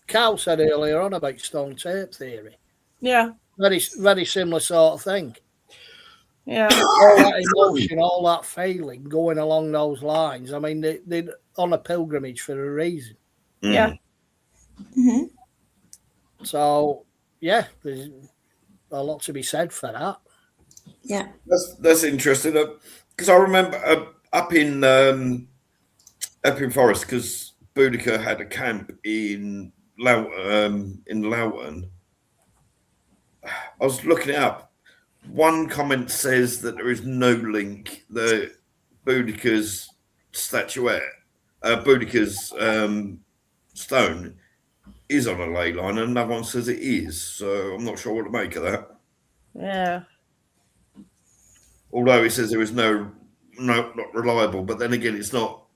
Cal said earlier on about stone tape theory. Yeah. Very, very similar sort of thing. Yeah. All that emotion, all that feeling going along those lines. I mean, they're on a pilgrimage for a reason. Yeah. So, yeah, there's a lot to be said for that. Yeah. That's interesting because I remember up in Forest, because Boudica had a camp in Loughton. I was looking it up. One comment says that there is no link. The Boudica's statuette, Boudica's stone is on a ley line, and another one says it is. So I'm not sure what to make of that. Yeah. Although it says there is no, not reliable, but then again, it's not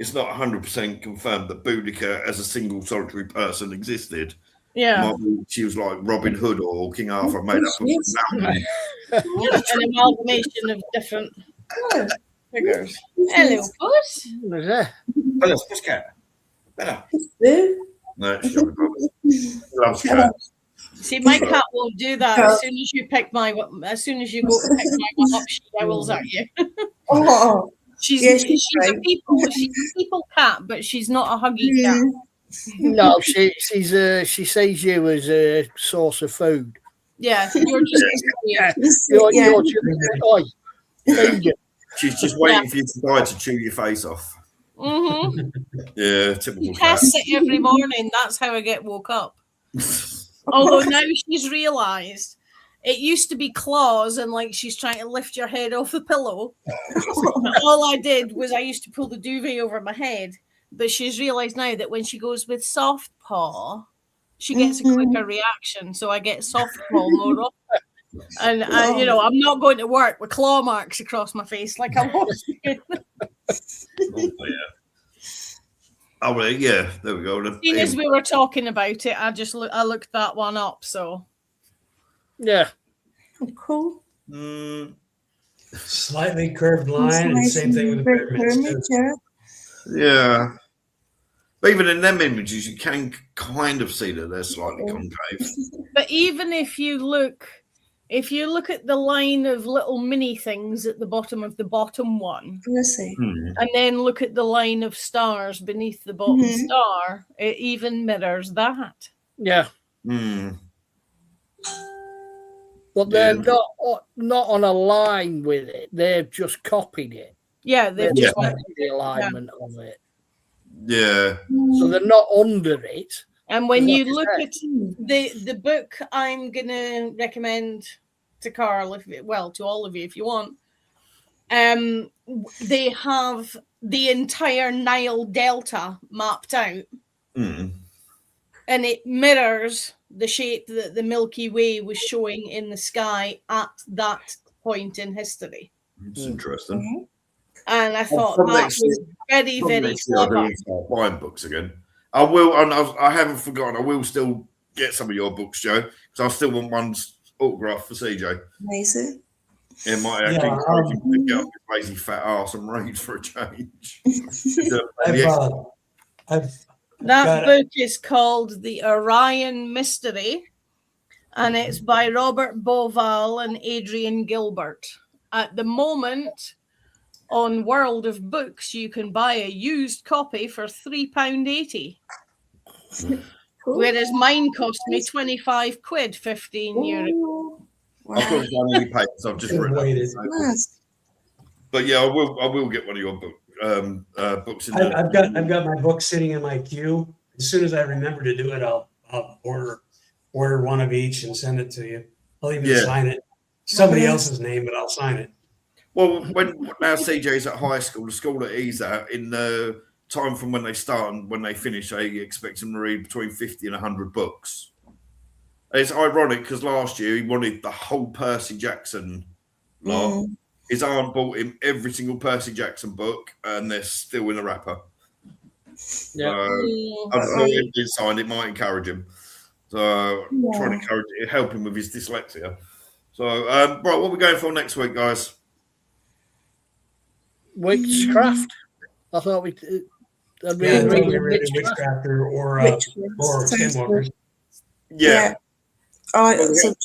100% confirmed that Boudica as a single solitary person existed. Yeah. She was like Robin Hood or King Arthur, made up of An amalgamation of different figures. Hello, Puss. Bella, pussycat. Bella. Boo. No, she loves cats. See, my cat won't do that. As soon as you pick my, as soon as you go to pick my one up, she howls at you. Oh, She's yeah, she's she's a people cat, but she's not a huggy cat. No, she sees you as a source of food. Yeah, you're just You're just a toy. Feed it. She's just waiting for you to die to chew your face off. Yeah, typical She cat. tests it every morning. That's how I get woke up. Although now she's realised it used to be claws and like she's trying to lift your head off the pillow. All I did was I used to pull the duvet over my head. But she's realised now that when she goes with soft paw, she gets a quicker reaction. So I get soft paw more often. And I'm not going to work with claw marks across my face like I was. Oh, well, yeah, there we go. As soon as we were talking about it, I looked that one up. So yeah, cool. Slightly curved line, and same thing with the pyramids too. Yeah. But even in them images, you can kind of see that they're slightly concave. But even if you look at the line of little mini things at the bottom of the bottom one, and then look at the line of stars beneath the bottom star, it even mirrors that. Yeah. But they're not on a line with it. They've just copied it. Yeah, they've just copied the alignment of it. Yeah. So they're not under it. And when you look at the book, I'm going to recommend to Carl, to all of you, if you want. They have the entire Nile Delta mapped out, and it mirrors the shape that the Milky Way was showing in the sky at that point in history. It's interesting. And I thought that was very, very clever. I'll start buying books again. I will, and I haven't forgotten. I will still get some of your books, Joe, because I still want one autograph for CJ. Amazing. It might actually encourage you to get off your lazy fat ass and read for a change. That book is called The Orion Mystery, and it's by Robert Boval and Adrian Gilbert. At the moment, on World of Books, you can buy a used copy for £3.80. Whereas mine cost me 25 quid 15 years ago. Wow. I've got it on any papers. I've just written. But yeah, I will get one of your books. I've got my book sitting in my queue as soon as I remember to do it, I'll order one of each and send it to you. I'll even sign it. Somebody else's name, but I'll sign it. Well, now CJ's at high school, the school that he's at, in the time from when they start and when they finish, they expect him to read between 50 and 100 books. It's ironic because last year he wanted the whole Percy Jackson lot. His aunt bought him every single Percy Jackson book, and they're still in the wrapper. Yeah. I don't know if he signed it might encourage him. So trying to help him with his dyslexia. So right, what are we going for next week, guys? Witchcraft. I thought we Witchcraft or Skinwalkers. Yeah. Subject.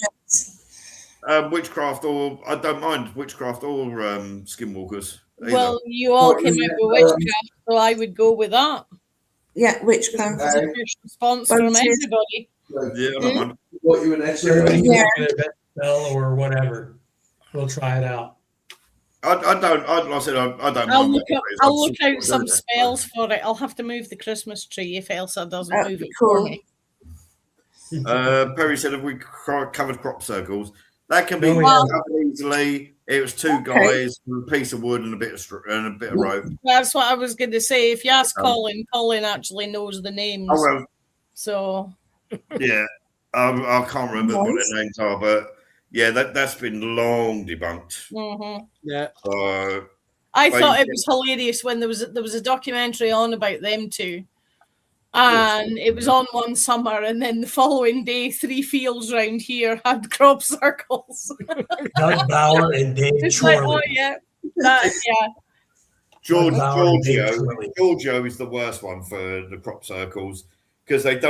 Witchcraft, or I don't mind Witchcraft or Skinwalkers. Either. Well, you all came out with Witchcraft, so I would go with that. Yeah, Witchcraft. It's a first response from everybody. Yeah, I don't mind. What you an extra? Spell or whatever. We'll try it out. I don't. I said I don't. I'll mind look out some spells for it. I'll have to move the Christmas tree if Elsa doesn't move it cool. for me. Perry said, "Have we covered crop circles? That can be covered easily. It was two guys with a piece of wood and a bit of rope." That's what I was going to say. If you ask Colin, Colin actually knows the names. Oh well. So. Yeah, I can't remember what their names are, but yeah, that's been long debunked. Mm-hmm. Yeah. I thought it was hilarious when there was a documentary on about them two, and it was on one summer, and then the following day, 3 fields round here had crop circles. Doug Bauer and Dave Chorley. Giorgio is the worst one for the crop circles because they had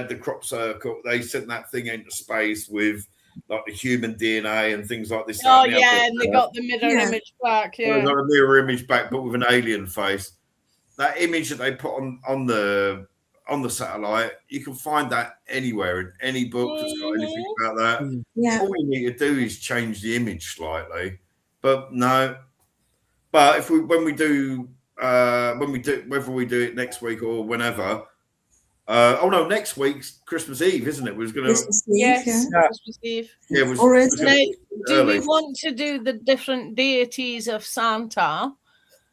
the crop circle. They sent that thing into space with like the human DNA and things like this. Oh yeah, and they got the mirror image back. Yeah, they got a mirror image back, but with an alien face. That image that they put on the satellite, you can find that anywhere in any book that's got anything about that. Yeah. All you need to do is change the image slightly. But no. But if whether we do it next week or whenever. Next week's Christmas Eve, isn't it? Christmas Eve. Yeah, do we want to do the different deities of Santa?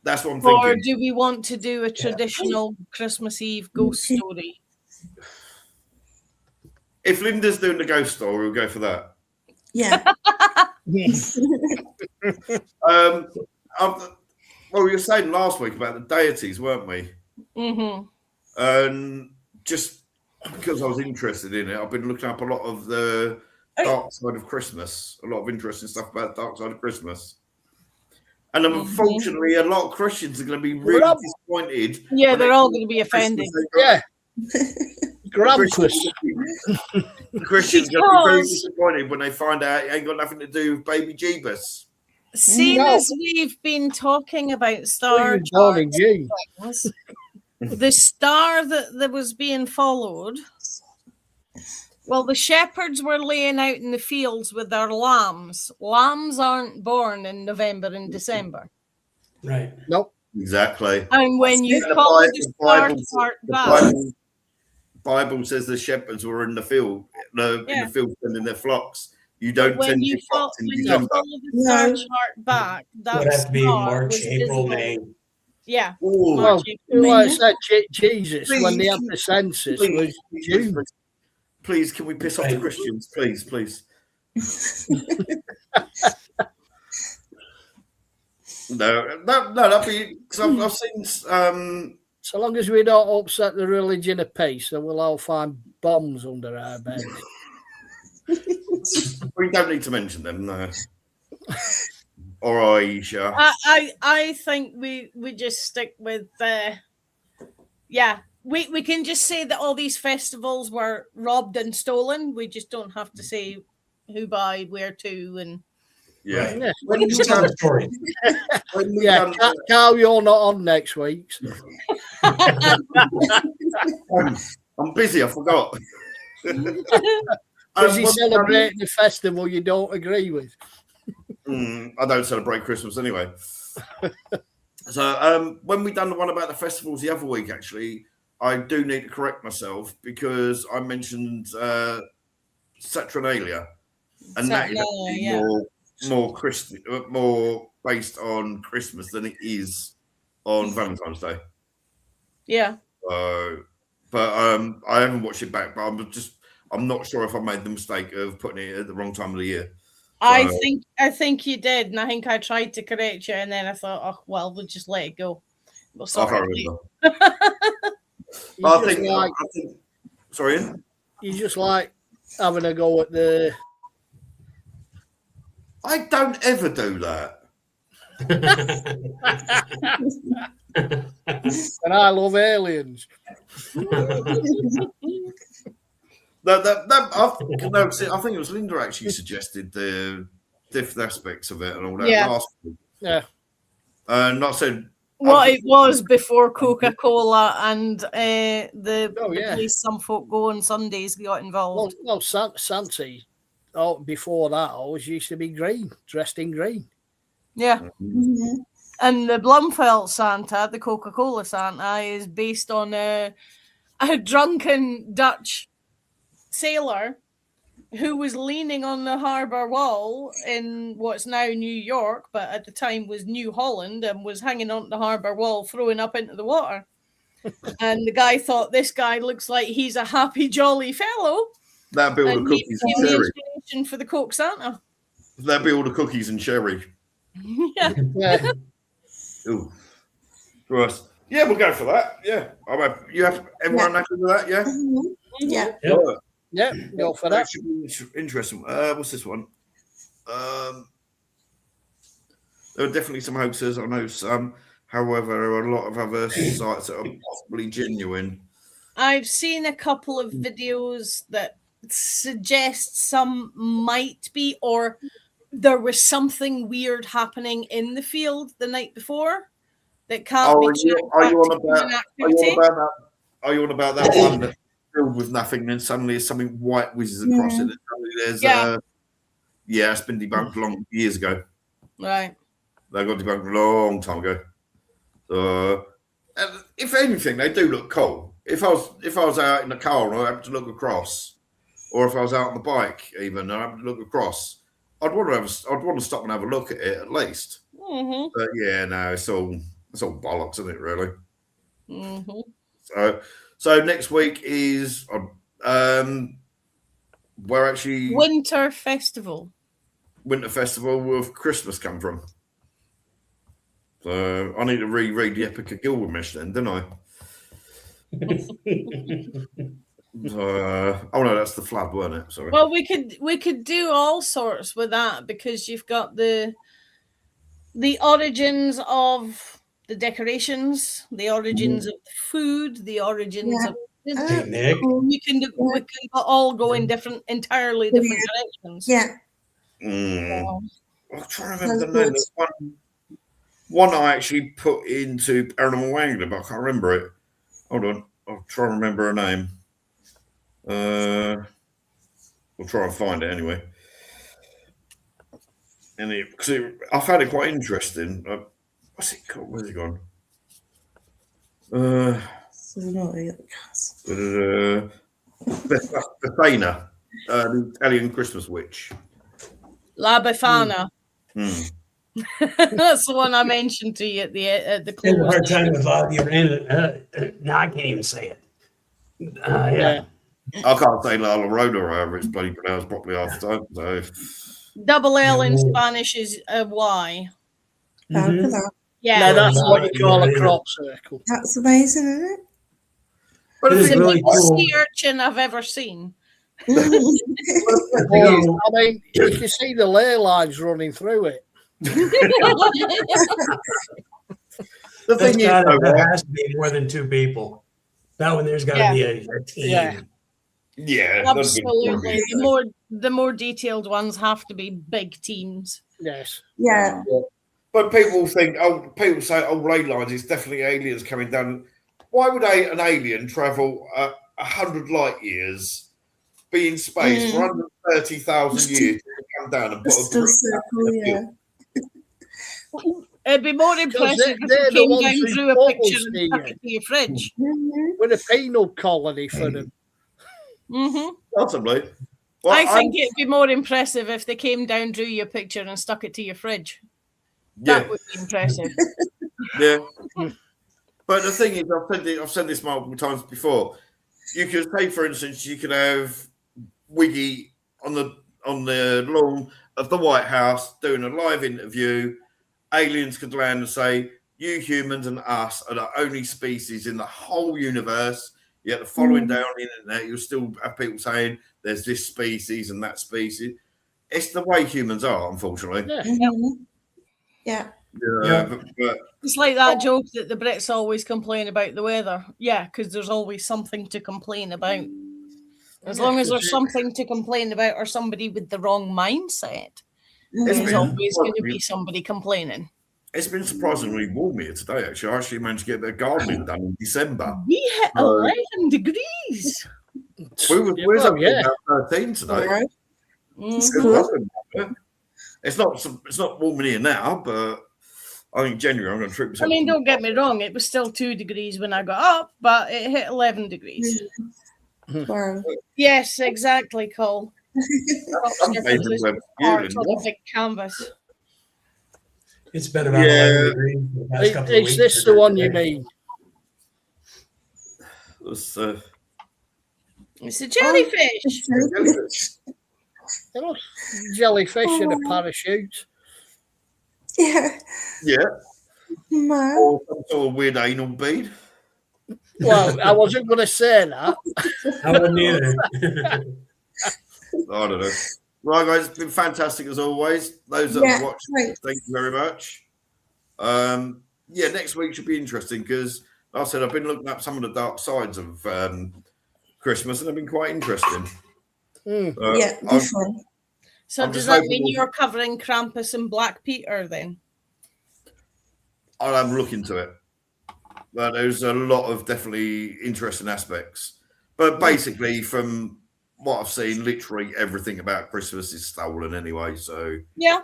That's what I'm thinking. Or do we want to do a traditional Christmas Eve ghost story? If Linda's doing the ghost story, we'll go for that. Yeah. Well, we were saying last week about the deities, weren't we? Mm-hmm. And just because I was interested in it, I've been looking up a lot of the dark side of Christmas, a lot of interesting stuff about the dark side of Christmas. And unfortunately, a lot of Christians are going to be really disappointed. Yeah, they're all going to be offended. Yeah. Christians are going to be very disappointed when they find out it ain't got nothing to do with baby Jeebus. Seeing as we've been talking about star charts, the star that was being followed, well, the shepherds were laying out in the fields with their lambs. Lambs aren't born in November and December. Right. Nope. Exactly. And when you follow the star chart back, Bible says the shepherds were in the field, in the field tending their flocks. You don't tend to flocks in December. When you follow the star chart back, that would have to be March, April, May. Yeah. Well, I said Jesus when they had the census was June. Please, can we piss off the Christians? Please. No, that'd be because I've seen. So long as we don't upset the religion of peace, then we'll all find bombs under our beds. We don't need to mention them, no. Or Aisha. I think we just stick with we can just say that all these festivals were robbed and stolen. We just don't have to say who by, where to, and story. Carl, you're not on next week. So. I'm busy. I forgot. Busy celebrating the festival you don't agree with. I don't celebrate Christmas anyway. So when we done the one about the festivals the other week, actually, I do need to correct myself because I mentioned Saturnalia, and that is Saturnalia, actually more based on Christmas than it is on Valentine's Day. Yeah. But I haven't watched it back. But I'm not sure if I made the mistake of putting it at the wrong time of the year. I think you did, and I think I tried to correct you, and then I thought, oh well, we'll just let it go. Well, sorry. I can't remember. I think. Sorry, Ian? You just like having a go at the. I don't ever do that. And I love aliens. I think it was Linda actually suggested the different aspects of it and all that last week. Yeah. And I said what it was before Coca-Cola and the place some folk go on Sundays got involved. Well, Santi, before that, always used to be green, dressed in green. Yeah. Mm-hmm. And the Blumfeld Santa, the Coca-Cola Santa, is based on a drunken Dutch sailor who was leaning on the harbour wall in what's now New York, but at the time was New Holland, and was hanging on the harbour wall, throwing up into the water. And the guy thought, this guy looks like he's a happy, jolly fellow. That'd be all the cookies and the sherry. inspiration for the Coke Santa. That'd be all the cookies and sherry. Yeah. Ooh. Gross. Yeah, we'll go for that. Yeah. You have everyone happy with that? Yeah. Mm-hmm. Yeah. Yeah, go for that. Should be interesting. What's this one? There are definitely some hoaxes. I know some. However, there are a lot of other sites that are possibly genuine. I've seen a couple of videos that suggest some might be, or there was something weird happening in the field the night before that can't be checked. Are you on about that one that's filled with nothing, and then suddenly something white whizzes across it, and suddenly there's it's been debunked long years ago. Right. They got debunked a long time ago. So, if anything, they do look cool. If I was out in the car and I happened to look across, or if I was out on the bike even and I happened to look across, I'd want to stop and have a look at it at least. Mm-hmm. But yeah, no, it's all bollocks, isn't it? Really. Mm-hmm. So next week is where actually Winter Festival with Christmas come from. So I need to reread the Epic of Gilgamesh then, don't I? Oh no, that's the flood, weren't it? Sorry. Well, we could do all sorts with that, because you've got the origins of the decorations, the origins of the food, the origins of Nick. we can all go in entirely different directions. Yeah. I'm trying to remember the name. There's one I actually put into Paranormal Wangler, but I can't remember it. Hold on, I'll try and remember her name. We'll try and find it anyway. And I found it quite interesting. What's it called? Where's it gone? Bethana, the Italian Christmas witch. La Befana. That's the one I mentioned to you at the I have a close. hard time with no, I can't even say it. Yeah. I can't say La Llorona or however it's bloody pronounced properly half the time. So. Double L in Spanish is a Y. Mm-hmm. Yeah, no, that's what you call a crop circle. That's amazing, isn't it? But It's the really biggest cool. sea urchin I've ever seen. I mean, you can see the ley lines running through it. The thing is, There has to be more than two people. That one, there's got to be a team. Yeah, Absolutely. The more detailed ones have to be big teams. Yes. Yeah. But people say, ley lines, it's definitely aliens coming down. Why would an alien travel 100 light years, be in space for 130,000 years to come down and put a brick circle, yeah. It'd be more impressive if they're you the came ones down, who drew a bought picture us and the, stuck it to your fridge. With a penal colony for them. Hmm. Possibly. Well, I think it'd be more impressive if they came down, drew you a picture and stuck it to your fridge. yeah, That would be impressive. yeah. But the thing is, I've said this multiple times before. You could say, for instance, you could have Wiggy on the lawn of the White House doing a live interview. Aliens could land and say, "You humans and us are the only species in the whole universe." Yet the following day on the internet, you'll still have people saying there's this species and that species. It's the way humans are, unfortunately. Yeah. But It's like that joke that the Brits always complain about the weather. Yeah, because there's always something to complain about. As long as there's something to complain about or somebody with the wrong mindset, there's always going to be somebody complaining. It's been surprisingly warm here today, actually. I actually managed to get a bit of gardening done in December. We hit 11 degrees. We was up to about 13 today. Mhm. It's not warm in here now, but I think January I'm going to treat myself. I mean, don't get me wrong, it was still 2 degrees when I got up, but it hit 11 degrees. Wow. Yes, exactly, Cole. Some places were Part beautiful. of the big canvas. It's been about 11 degrees for the past couple of weeks. Is this the one you mean? It's, It's a jellyfish. Jellyfish in a parachute. Yeah. yeah, Man. or some sort of weird anal bead. Well, I wasn't going to say that. I wouldn't either. I don't know. Right, guys, it's been fantastic as always. Those that have watched, thank you very much. Next week should be interesting because, like I said, I've been looking up some of the dark sides of Christmas and they've been quite interesting. Different. So does that mean you're covering Krampus and Black Peter then? I'll have a look into it. But there's a lot of definitely interesting aspects. But basically, from what I've seen, literally everything about Christmas is stolen anyway. So yeah,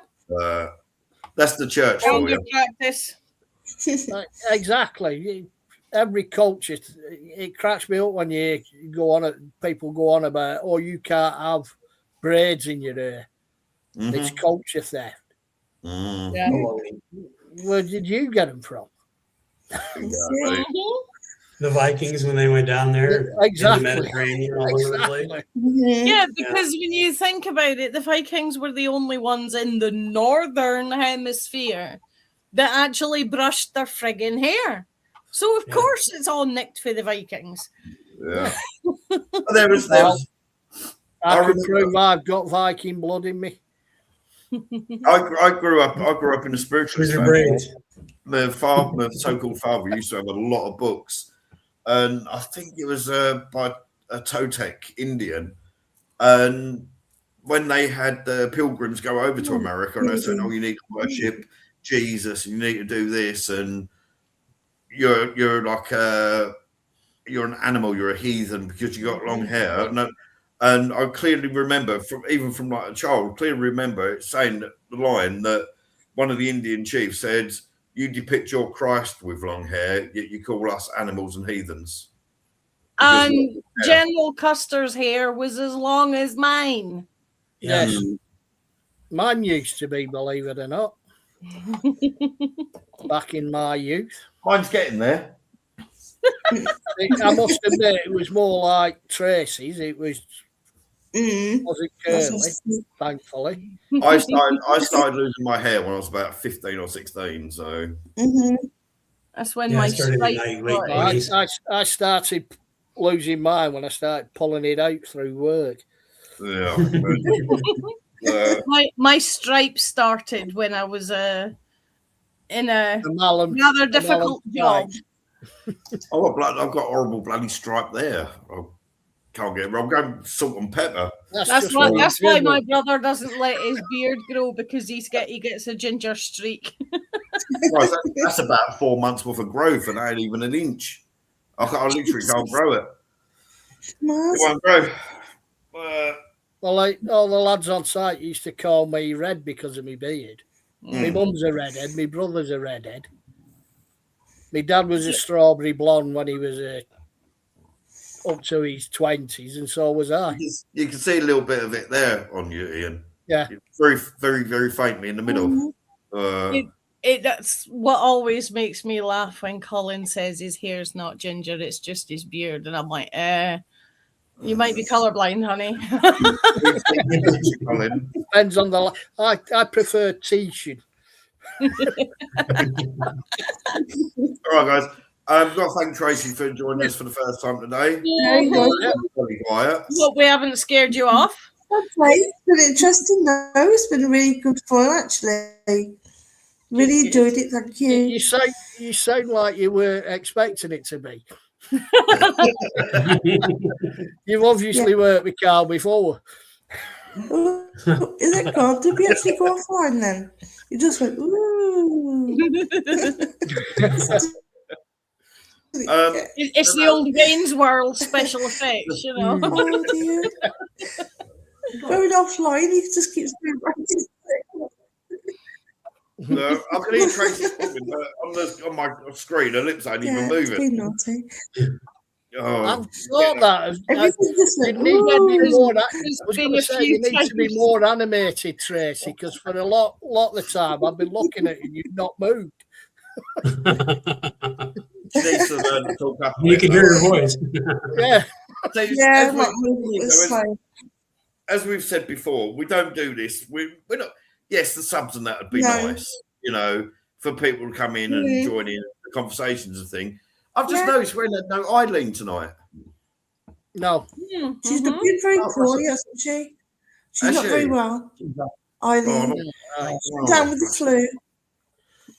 that's the church for you. Practice. Exactly. Every culture, it cracks me up when you go on. People go on about, oh, you can't have braids in your hair. Mm-hmm. It's culture theft. Mm. Yeah. Where did you get them from? Exactly. The Vikings when they went down there, exactly. in the Mediterranean, all over the place. Yeah, because when you think about it, the Vikings were the only ones in the northern hemisphere that actually brushed their friggin' hair. So of course it's all nicked for the Vikings. Yeah. I can prove I've got Viking blood in me. I grew up in a spiritualist family. My so-called father used to have a lot of books, and I think it was by a Toltec Indian. And when they had the pilgrims go over to America, and they said, "Oh, you need to worship Jesus, and you need to do this, and you're like you're an animal, you're a heathen because you got long hair." And I clearly remember, from like a child, it saying the line that one of the Indian chiefs said, "You depict your Christ with long hair, yet you call us animals and heathens." And General Custer's hair was as long as mine. Yes. Mine used to be, believe it or not. Back in my youth. Mine's getting there. I must admit, it was more like Tracy's. It wasn't curly, thankfully. I started losing my hair when I was about 15 or 16. So that's when my I started losing mine when I started pulling it out through work. Yeah. My stripe started when I was in a rather difficult job. I've got horrible bloody stripe there. I can't get it wrong. Go salt and pepper. That's why my brother doesn't let his beard grow, because he gets a ginger streak. Right, that's about 4 months worth of growth, and I ain't even an inch. I literally can't grow it. It won't grow. Well, all the lads on site used to call me Red because of my beard. My mum's a redhead. My brother's a redhead. My dad was a strawberry blonde when he was up to his 20s, and so was I. You can see a little bit of it there on you, Ian. Yeah. Very, very, very faintly in the middle. That's what always makes me laugh when Colin says his hair's not ginger, it's just his beard. And I'm like, you might be colorblind, honey. Depends on the. I prefer teaching. All right, guys. I've got to thank Tracy for joining us for the first time today. Very quiet. Hope we haven't scared you off. Okay, it's been interesting though. It's been really good fun actually. Really enjoyed it. Thank you. You sound like you were expecting it to be. You've obviously worked with Carl before. Oh, is it God? Did we actually go offline then? You just went, ooh. It's the old Wayne's World special effects, you know. Oh dear. Going offline, he just keeps going back. No, I can hear Tracy talking, but on my screen, her lips ain't even It's moving. been naughty. Oh, I've thought that. Everything just You went, need to be ooh. more. I was going to say you need to be more animated, Tracy, because for a lot of the time I've been looking at you, and you've not moved. she needs to learn to talk up. You can hear her voice. Yeah. Yeah, I'm not moving. It's fine. As we've said before, we don't do this. We're not. Yes, the subs and that would be nice, you know, for people to come in and join in the conversations and thing. I've just noticed we're no Eileen tonight. No. She's not been very poorly, hasn't she? She's not very well. Eileen. Down with the flu.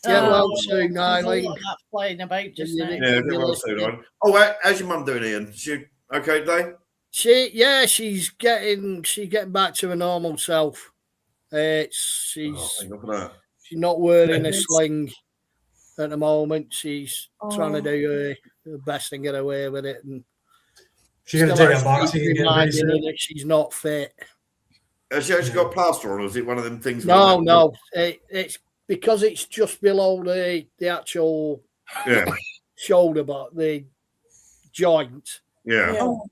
Get well soon, Eileen. That's playing about just now. Yeah, get well soon, Eileen. Oh, how's your mum doing, Ian? She okay today? She's getting back to her normal self. She's not wearing a sling at the moment. She's trying to do her best and get away with it. And she's going to take a boxing again. That she's not fit. Has she actually got plaster on, or is it one of them things? No. It's because it's just below the actual shoulder, but the joint. Yeah. Oh,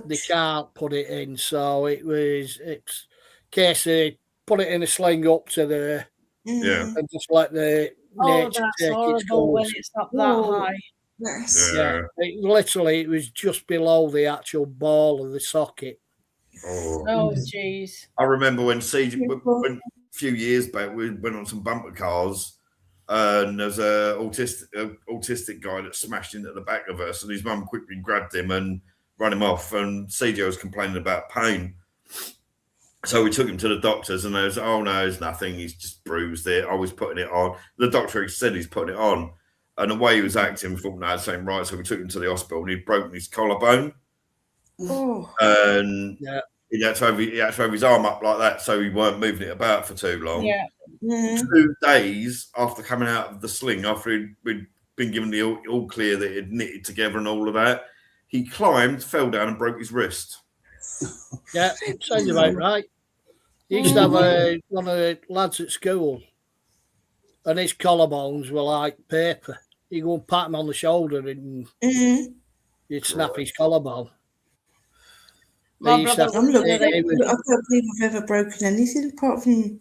they can't put it in, so it's case they put it in a sling up to the and just let the nature take its course. When it's up that high. Yes. Yeah. It was just below the actual ball of the socket. Oh, jeez. I remember when a few years back, we went on some bumper cars, and there's a autistic guy that smashed into the back of us, and his mum quickly grabbed him and ran him off, and CJ was complaining about pain. So we took him to the doctors, and they was, oh no, it's nothing. He's just bruised it. I was putting it on. The doctor said he's putting it on, and the way he was acting, we thought, no, it's ain't right. So we took him to the hospital, and he'd broken his collarbone, and he had to have his arm up like that, so he weren't moving it about for too long. Yeah. 2 days after coming out of the sling, after we'd been given the all clear that he'd knitted together and all of that, he climbed, fell down, and broke his wrist. Yeah, sounds about right. He used to have one of the lads at school, and his collarbones were like paper. You go and pat him on the shoulder, and you'd snap his collarbone. I'm looking. I don't believe I've ever broken anything apart from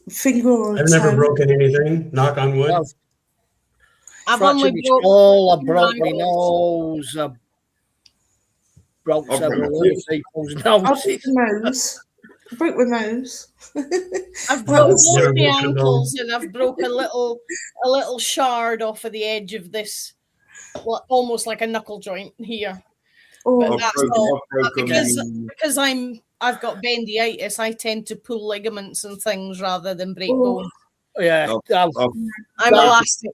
a finger or a toe. I've never broken anything. Knock on wood. I've only broke I broke my nose. I broke several other people's noses. I broke my nose. I've broke both my ankles, and I've broke a little shard off of the edge of this, almost like a knuckle joint here. But that's all because I've got bendyitis. I tend to pull ligaments and things rather than break bones. Yeah, I'm elastic.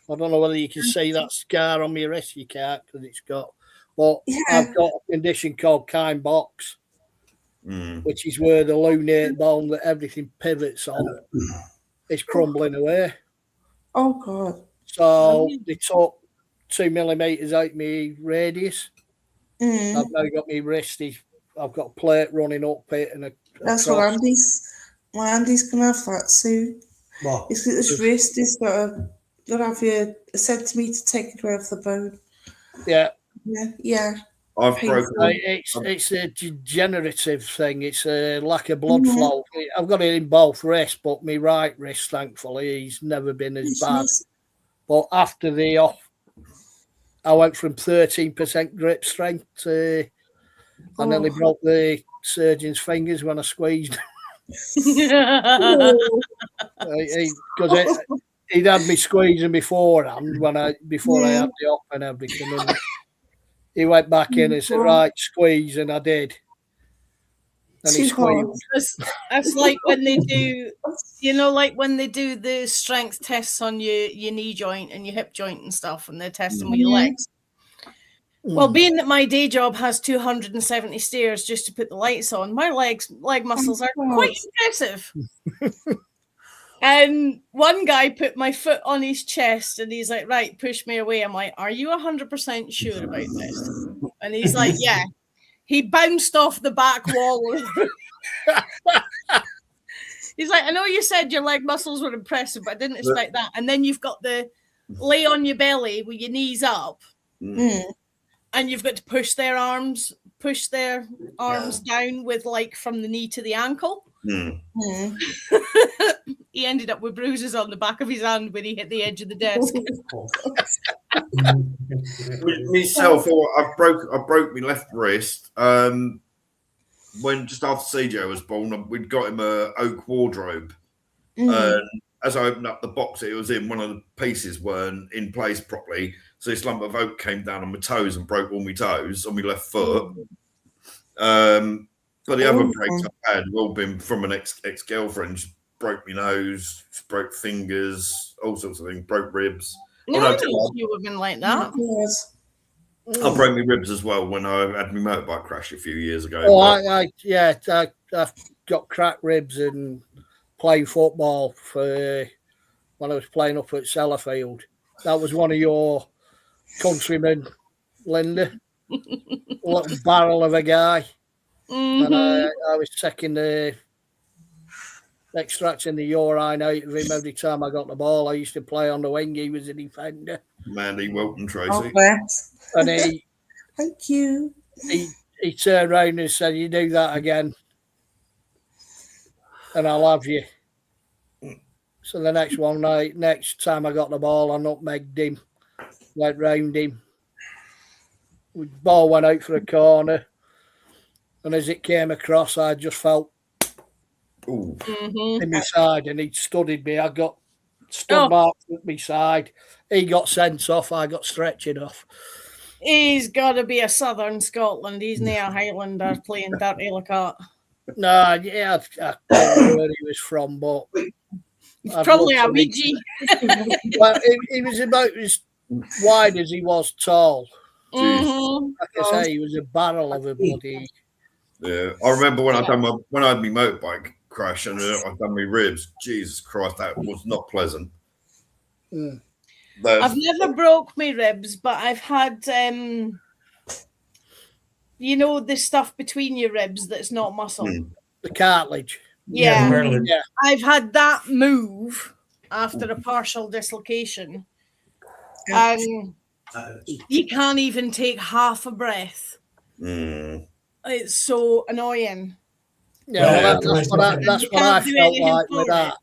I don't know whether you can see that scar on my wrist. You can't because it's got. But I've got a condition called Kine box, which is where the lunate bone that everything pivots on is crumbling away. Oh God! So they took 2 millimeters out my radius. I've now got my wrist. I've got a plate running up it, and that's what Andy's. My Andy's gonna have that soon. Well, It's got this wrist. It's got to have a centimetre taken away off the bone. Yeah. Yeah. I've Painful. broken. It's a degenerative thing. It's a lack of blood flow. I've got it in both wrists, but my right wrist, thankfully, he's never been as bad. But after the off, I went from 13% grip strength to I nearly broke the surgeon's fingers when I squeezed. Because he'd had me squeezing beforehand before I had the op and everything. And he went back in and said, "Right, squeeze," and I did. And he squeezed. It's like when they do, like when they do the strength tests on your knee joint and your hip joint and stuff, and they're testing with your legs. Well, being that my day job has 270 stairs just to put the lights on, my leg muscles are quite impressive. And one guy put my foot on his chest and he's like, "Right, push me away." I'm like, "Are you 100% sure about this?" And he's like, "Yeah." He bounced off the back wall. He's like, "I know you said your leg muscles were impressive, but I didn't expect that." And then you've got the lay on your belly with your knees up. And you've got to push their arms down with like from the knee to the ankle. He ended up with bruises on the back of his hand when he hit the edge of the desk. Myself, I broke my left wrist when just after CJ was born. We'd got him a oak wardrobe, and as I opened up the box it was in, one of the pieces weren't in place properly. So this lump of oak came down on my toes and broke all my toes on my left foot. But the other breaks I've had have all been from an ex-girlfriend. She broke my nose, she broke fingers, all sorts of things, broke ribs. You would have been like that. I broke my ribs as well when I had my motorbike crash a few years ago. Oh, I've got cracked ribs and playing football for when I was playing up at Sellafield. That was one of your countrymen, Linda, little barrel of a guy. And I was taking extracting the urine out of him every time I got the ball. I used to play on the wing. He was a defender. Mandy Wilton Tracy. And he thank you. He turned around and said, "You do that again and I'll have you." So the next time I got the ball, I nutmegged him, went round him. The ball went out for a corner, and as it came across, I just felt in my side, and he studied me. I got stud marks at my side. He got sent off. I got stretching off. He's got to be a Southern Scotland. He's near Highlander playing Dirty Lacat. No, yeah, I don't know where he was from, but he's probably a Ouija. Well, he was about as wide as he was tall. Like I say, he was a barrel of a bloody. Yeah, I remember when I had my motorbike crash and I've done my ribs. Jesus Christ, that was not pleasant. I've never broke my ribs, but I've had, the stuff between your ribs that's not muscle. The cartilage. Yeah. I've had that move after a partial dislocation. And you can't even take half a breath. It's so annoying. Yeah, that's what I felt like with that.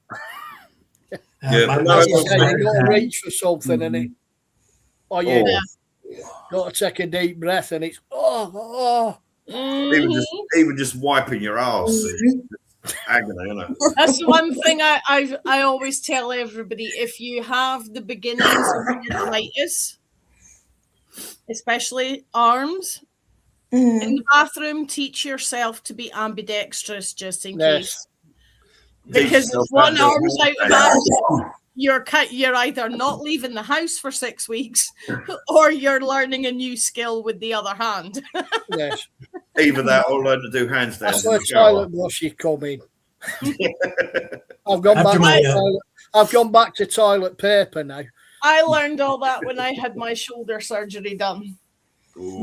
You got to reach for something and it, got to take a deep breath and it's even just wiping your ass. Agony, isn't it? That's the one thing I always tell everybody: if you have the beginnings of arthritis, especially arms, in the bathroom, teach yourself to be ambidextrous just in case. Because if one arm's out of action, you're either not leaving the house for 6 weeks or you're learning a new skill with the other hand. Yes. Either that or learn to do handstands. That's where toilet brush is coming. I've gone back to toilet paper now. I learned all that when I had my shoulder surgery done.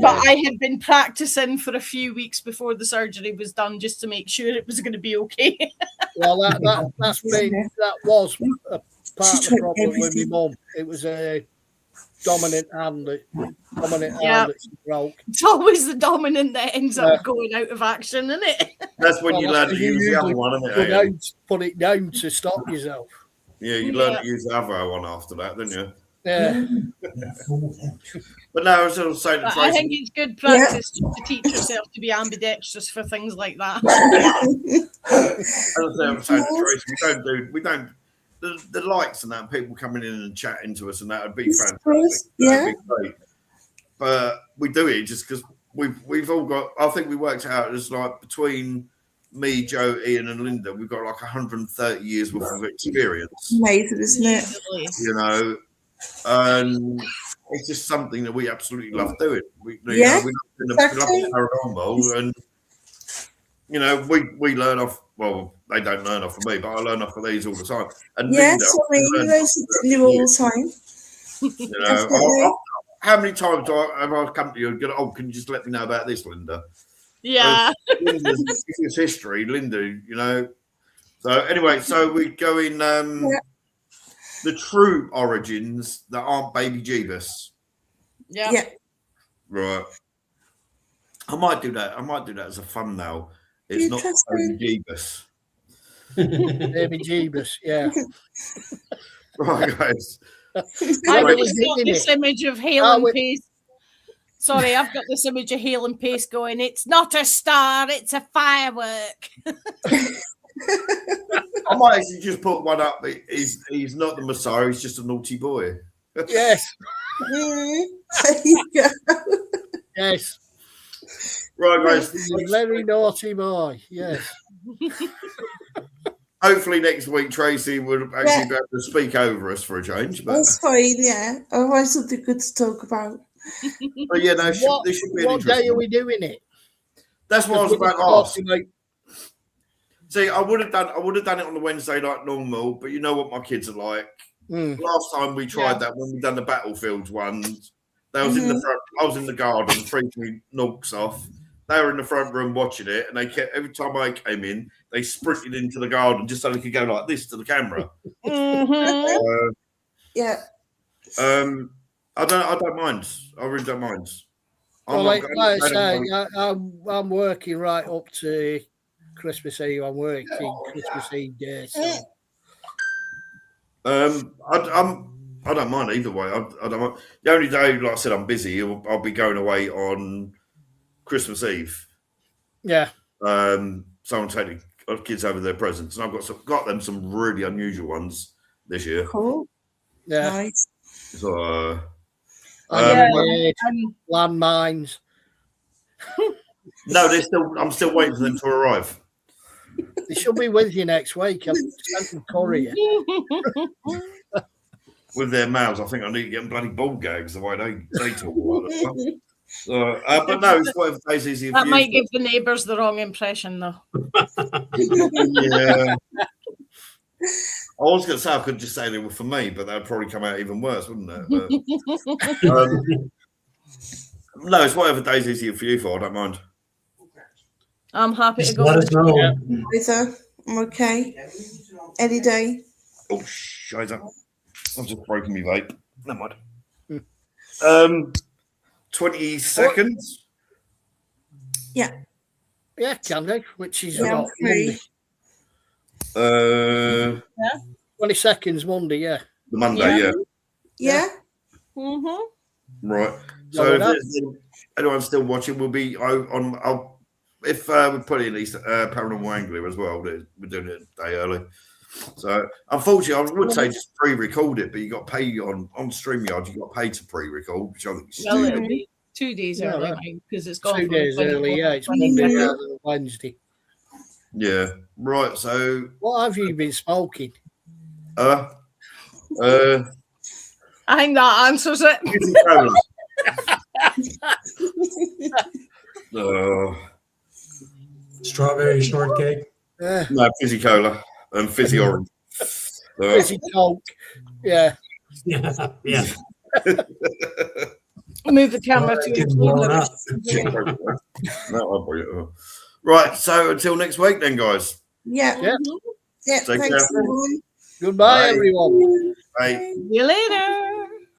But I had been practicing for a few weeks before the surgery was done just to make sure it was going to be okay. Well, that was a part She of the took problem with my everything. mum. It was a dominant hand that Yeah. she broke. It's always the dominant that ends Yeah. up going out of action, isn't it? That's when you Well, learn that's to use the other usually one, isn't put it? Ian? put it down to stop yourself. Yeah, you learn to use the other one after that, didn't you? Yeah. But no, I was sort of saying to But I think Tracy, it's good practice to teach yourself to be ambidextrous for things like that. as I was saying to Tracy, we don't the likes and that, people coming in and chatting to us and that would be fantastic. Yeah. That'd be great. But we do it just because we've all got. I think we worked out it's like between me, Joe, Ian, and Linda, we've got like 130 years worth of experience. Amazing, isn't it? Easily. You know, and it's just something that we absolutely love doing. We love exactly. paranormal, and you know, we learn off. Well, they don't learn off of me, but I learn off of these all the time. And Yes, Linda, I mean, you learn something new all the time. you know, Definitely. how many times have I come to you and go, "Oh, can you just let me know about this, Linda?" Yeah. Linda's history, Linda. You know. So anyway, so we go in the true origins that aren't Baby Jeebus. Yeah. Yeah. Right. I might do that. As a thumbnail. It's not Baby Jeebus. Baby Jeebus, yeah. Right, guys. I've got this image of Hale and Pace. Sorry, I've got this image of Hale and Pace going, "It's not a star, it's a firework." I might actually just put one up. He's not the Messiah, he's just a naughty boy. Yes. There you go. Yes. Right, guys. He's a very naughty boy. Yes. Hopefully next week Tracy would actually be able to speak over us for a change. But, That's fine, yeah. Otherwise, something good to talk about. but yeah, no, this should be an What day interesting are we doing it? That's what I was about to ask. Like, See, I would have done it on the Wednesday like normal, but you know what my kids are like. Last time we tried that when we done the battlefields ones, they was in the front. I was in the garden, freaking me nooks off. They were in the front room watching it, and they kept every time I came in, they sprinted into the garden just so they could go like this to the camera. Yeah. I don't mind. I really don't mind. like I say, I'm working right up to Christmas Eve. I'm working Christmas Eve day. So. I don't mind either way. I don't mind. The only day, like I said, I'm busy. I'll be going away on Christmas Eve. Yeah. So I'm taking kids over their presents, and I've got them some really unusual ones this year. Cool. Yeah. Nice. So, landmines. no, I'm still waiting for them to arrive. They should be with you next week. I've sent them courier. With their mouths, I think I need to get them bloody ball gags the way they talk about it. But no, it's whatever days easy. That might give the neighbours the wrong impression, though. Yeah. I was going to say I could just say they were for me, but that'd probably come out even worse, wouldn't it? But, no, it's whatever day's easier for you for. I don't mind. I'm happy Just to go. let us know. Either. I'm okay. Any day. Oh, shit. I've just broken me vape. Never mind. 20 seconds. Yeah. Yeah, can do. Which is Yeah, what, free. Monday. 20 seconds Monday, yeah. The Monday, yeah. Yeah. Right. So if anyone's still watching, we'll be on. If we put in these Paranormal Angler as well, we're doing it a day early. So unfortunately, I would say just pre-record it, but you got to pay on StreamYard. You got to pay to pre-record, which I think is Well, stupid. it'll be 2 days early because it's gone 2 from the days early, 24th yeah. to It's Monday 25th. rather than Wednesday. Yeah. Right. So. What have you been smoking? I I think that answers it. Strawberry shortcake. No, fizzy cola and fizzy orange. Fizzy Coke. Yeah. Yeah. Move the camera it's to getting include blown up. No, I'll bring it up. Right, so until next week then, guys. Yeah. Yeah. Yeah. Take Thanks, care. everyone. Goodbye, Bye. everyone. Bye. See you later.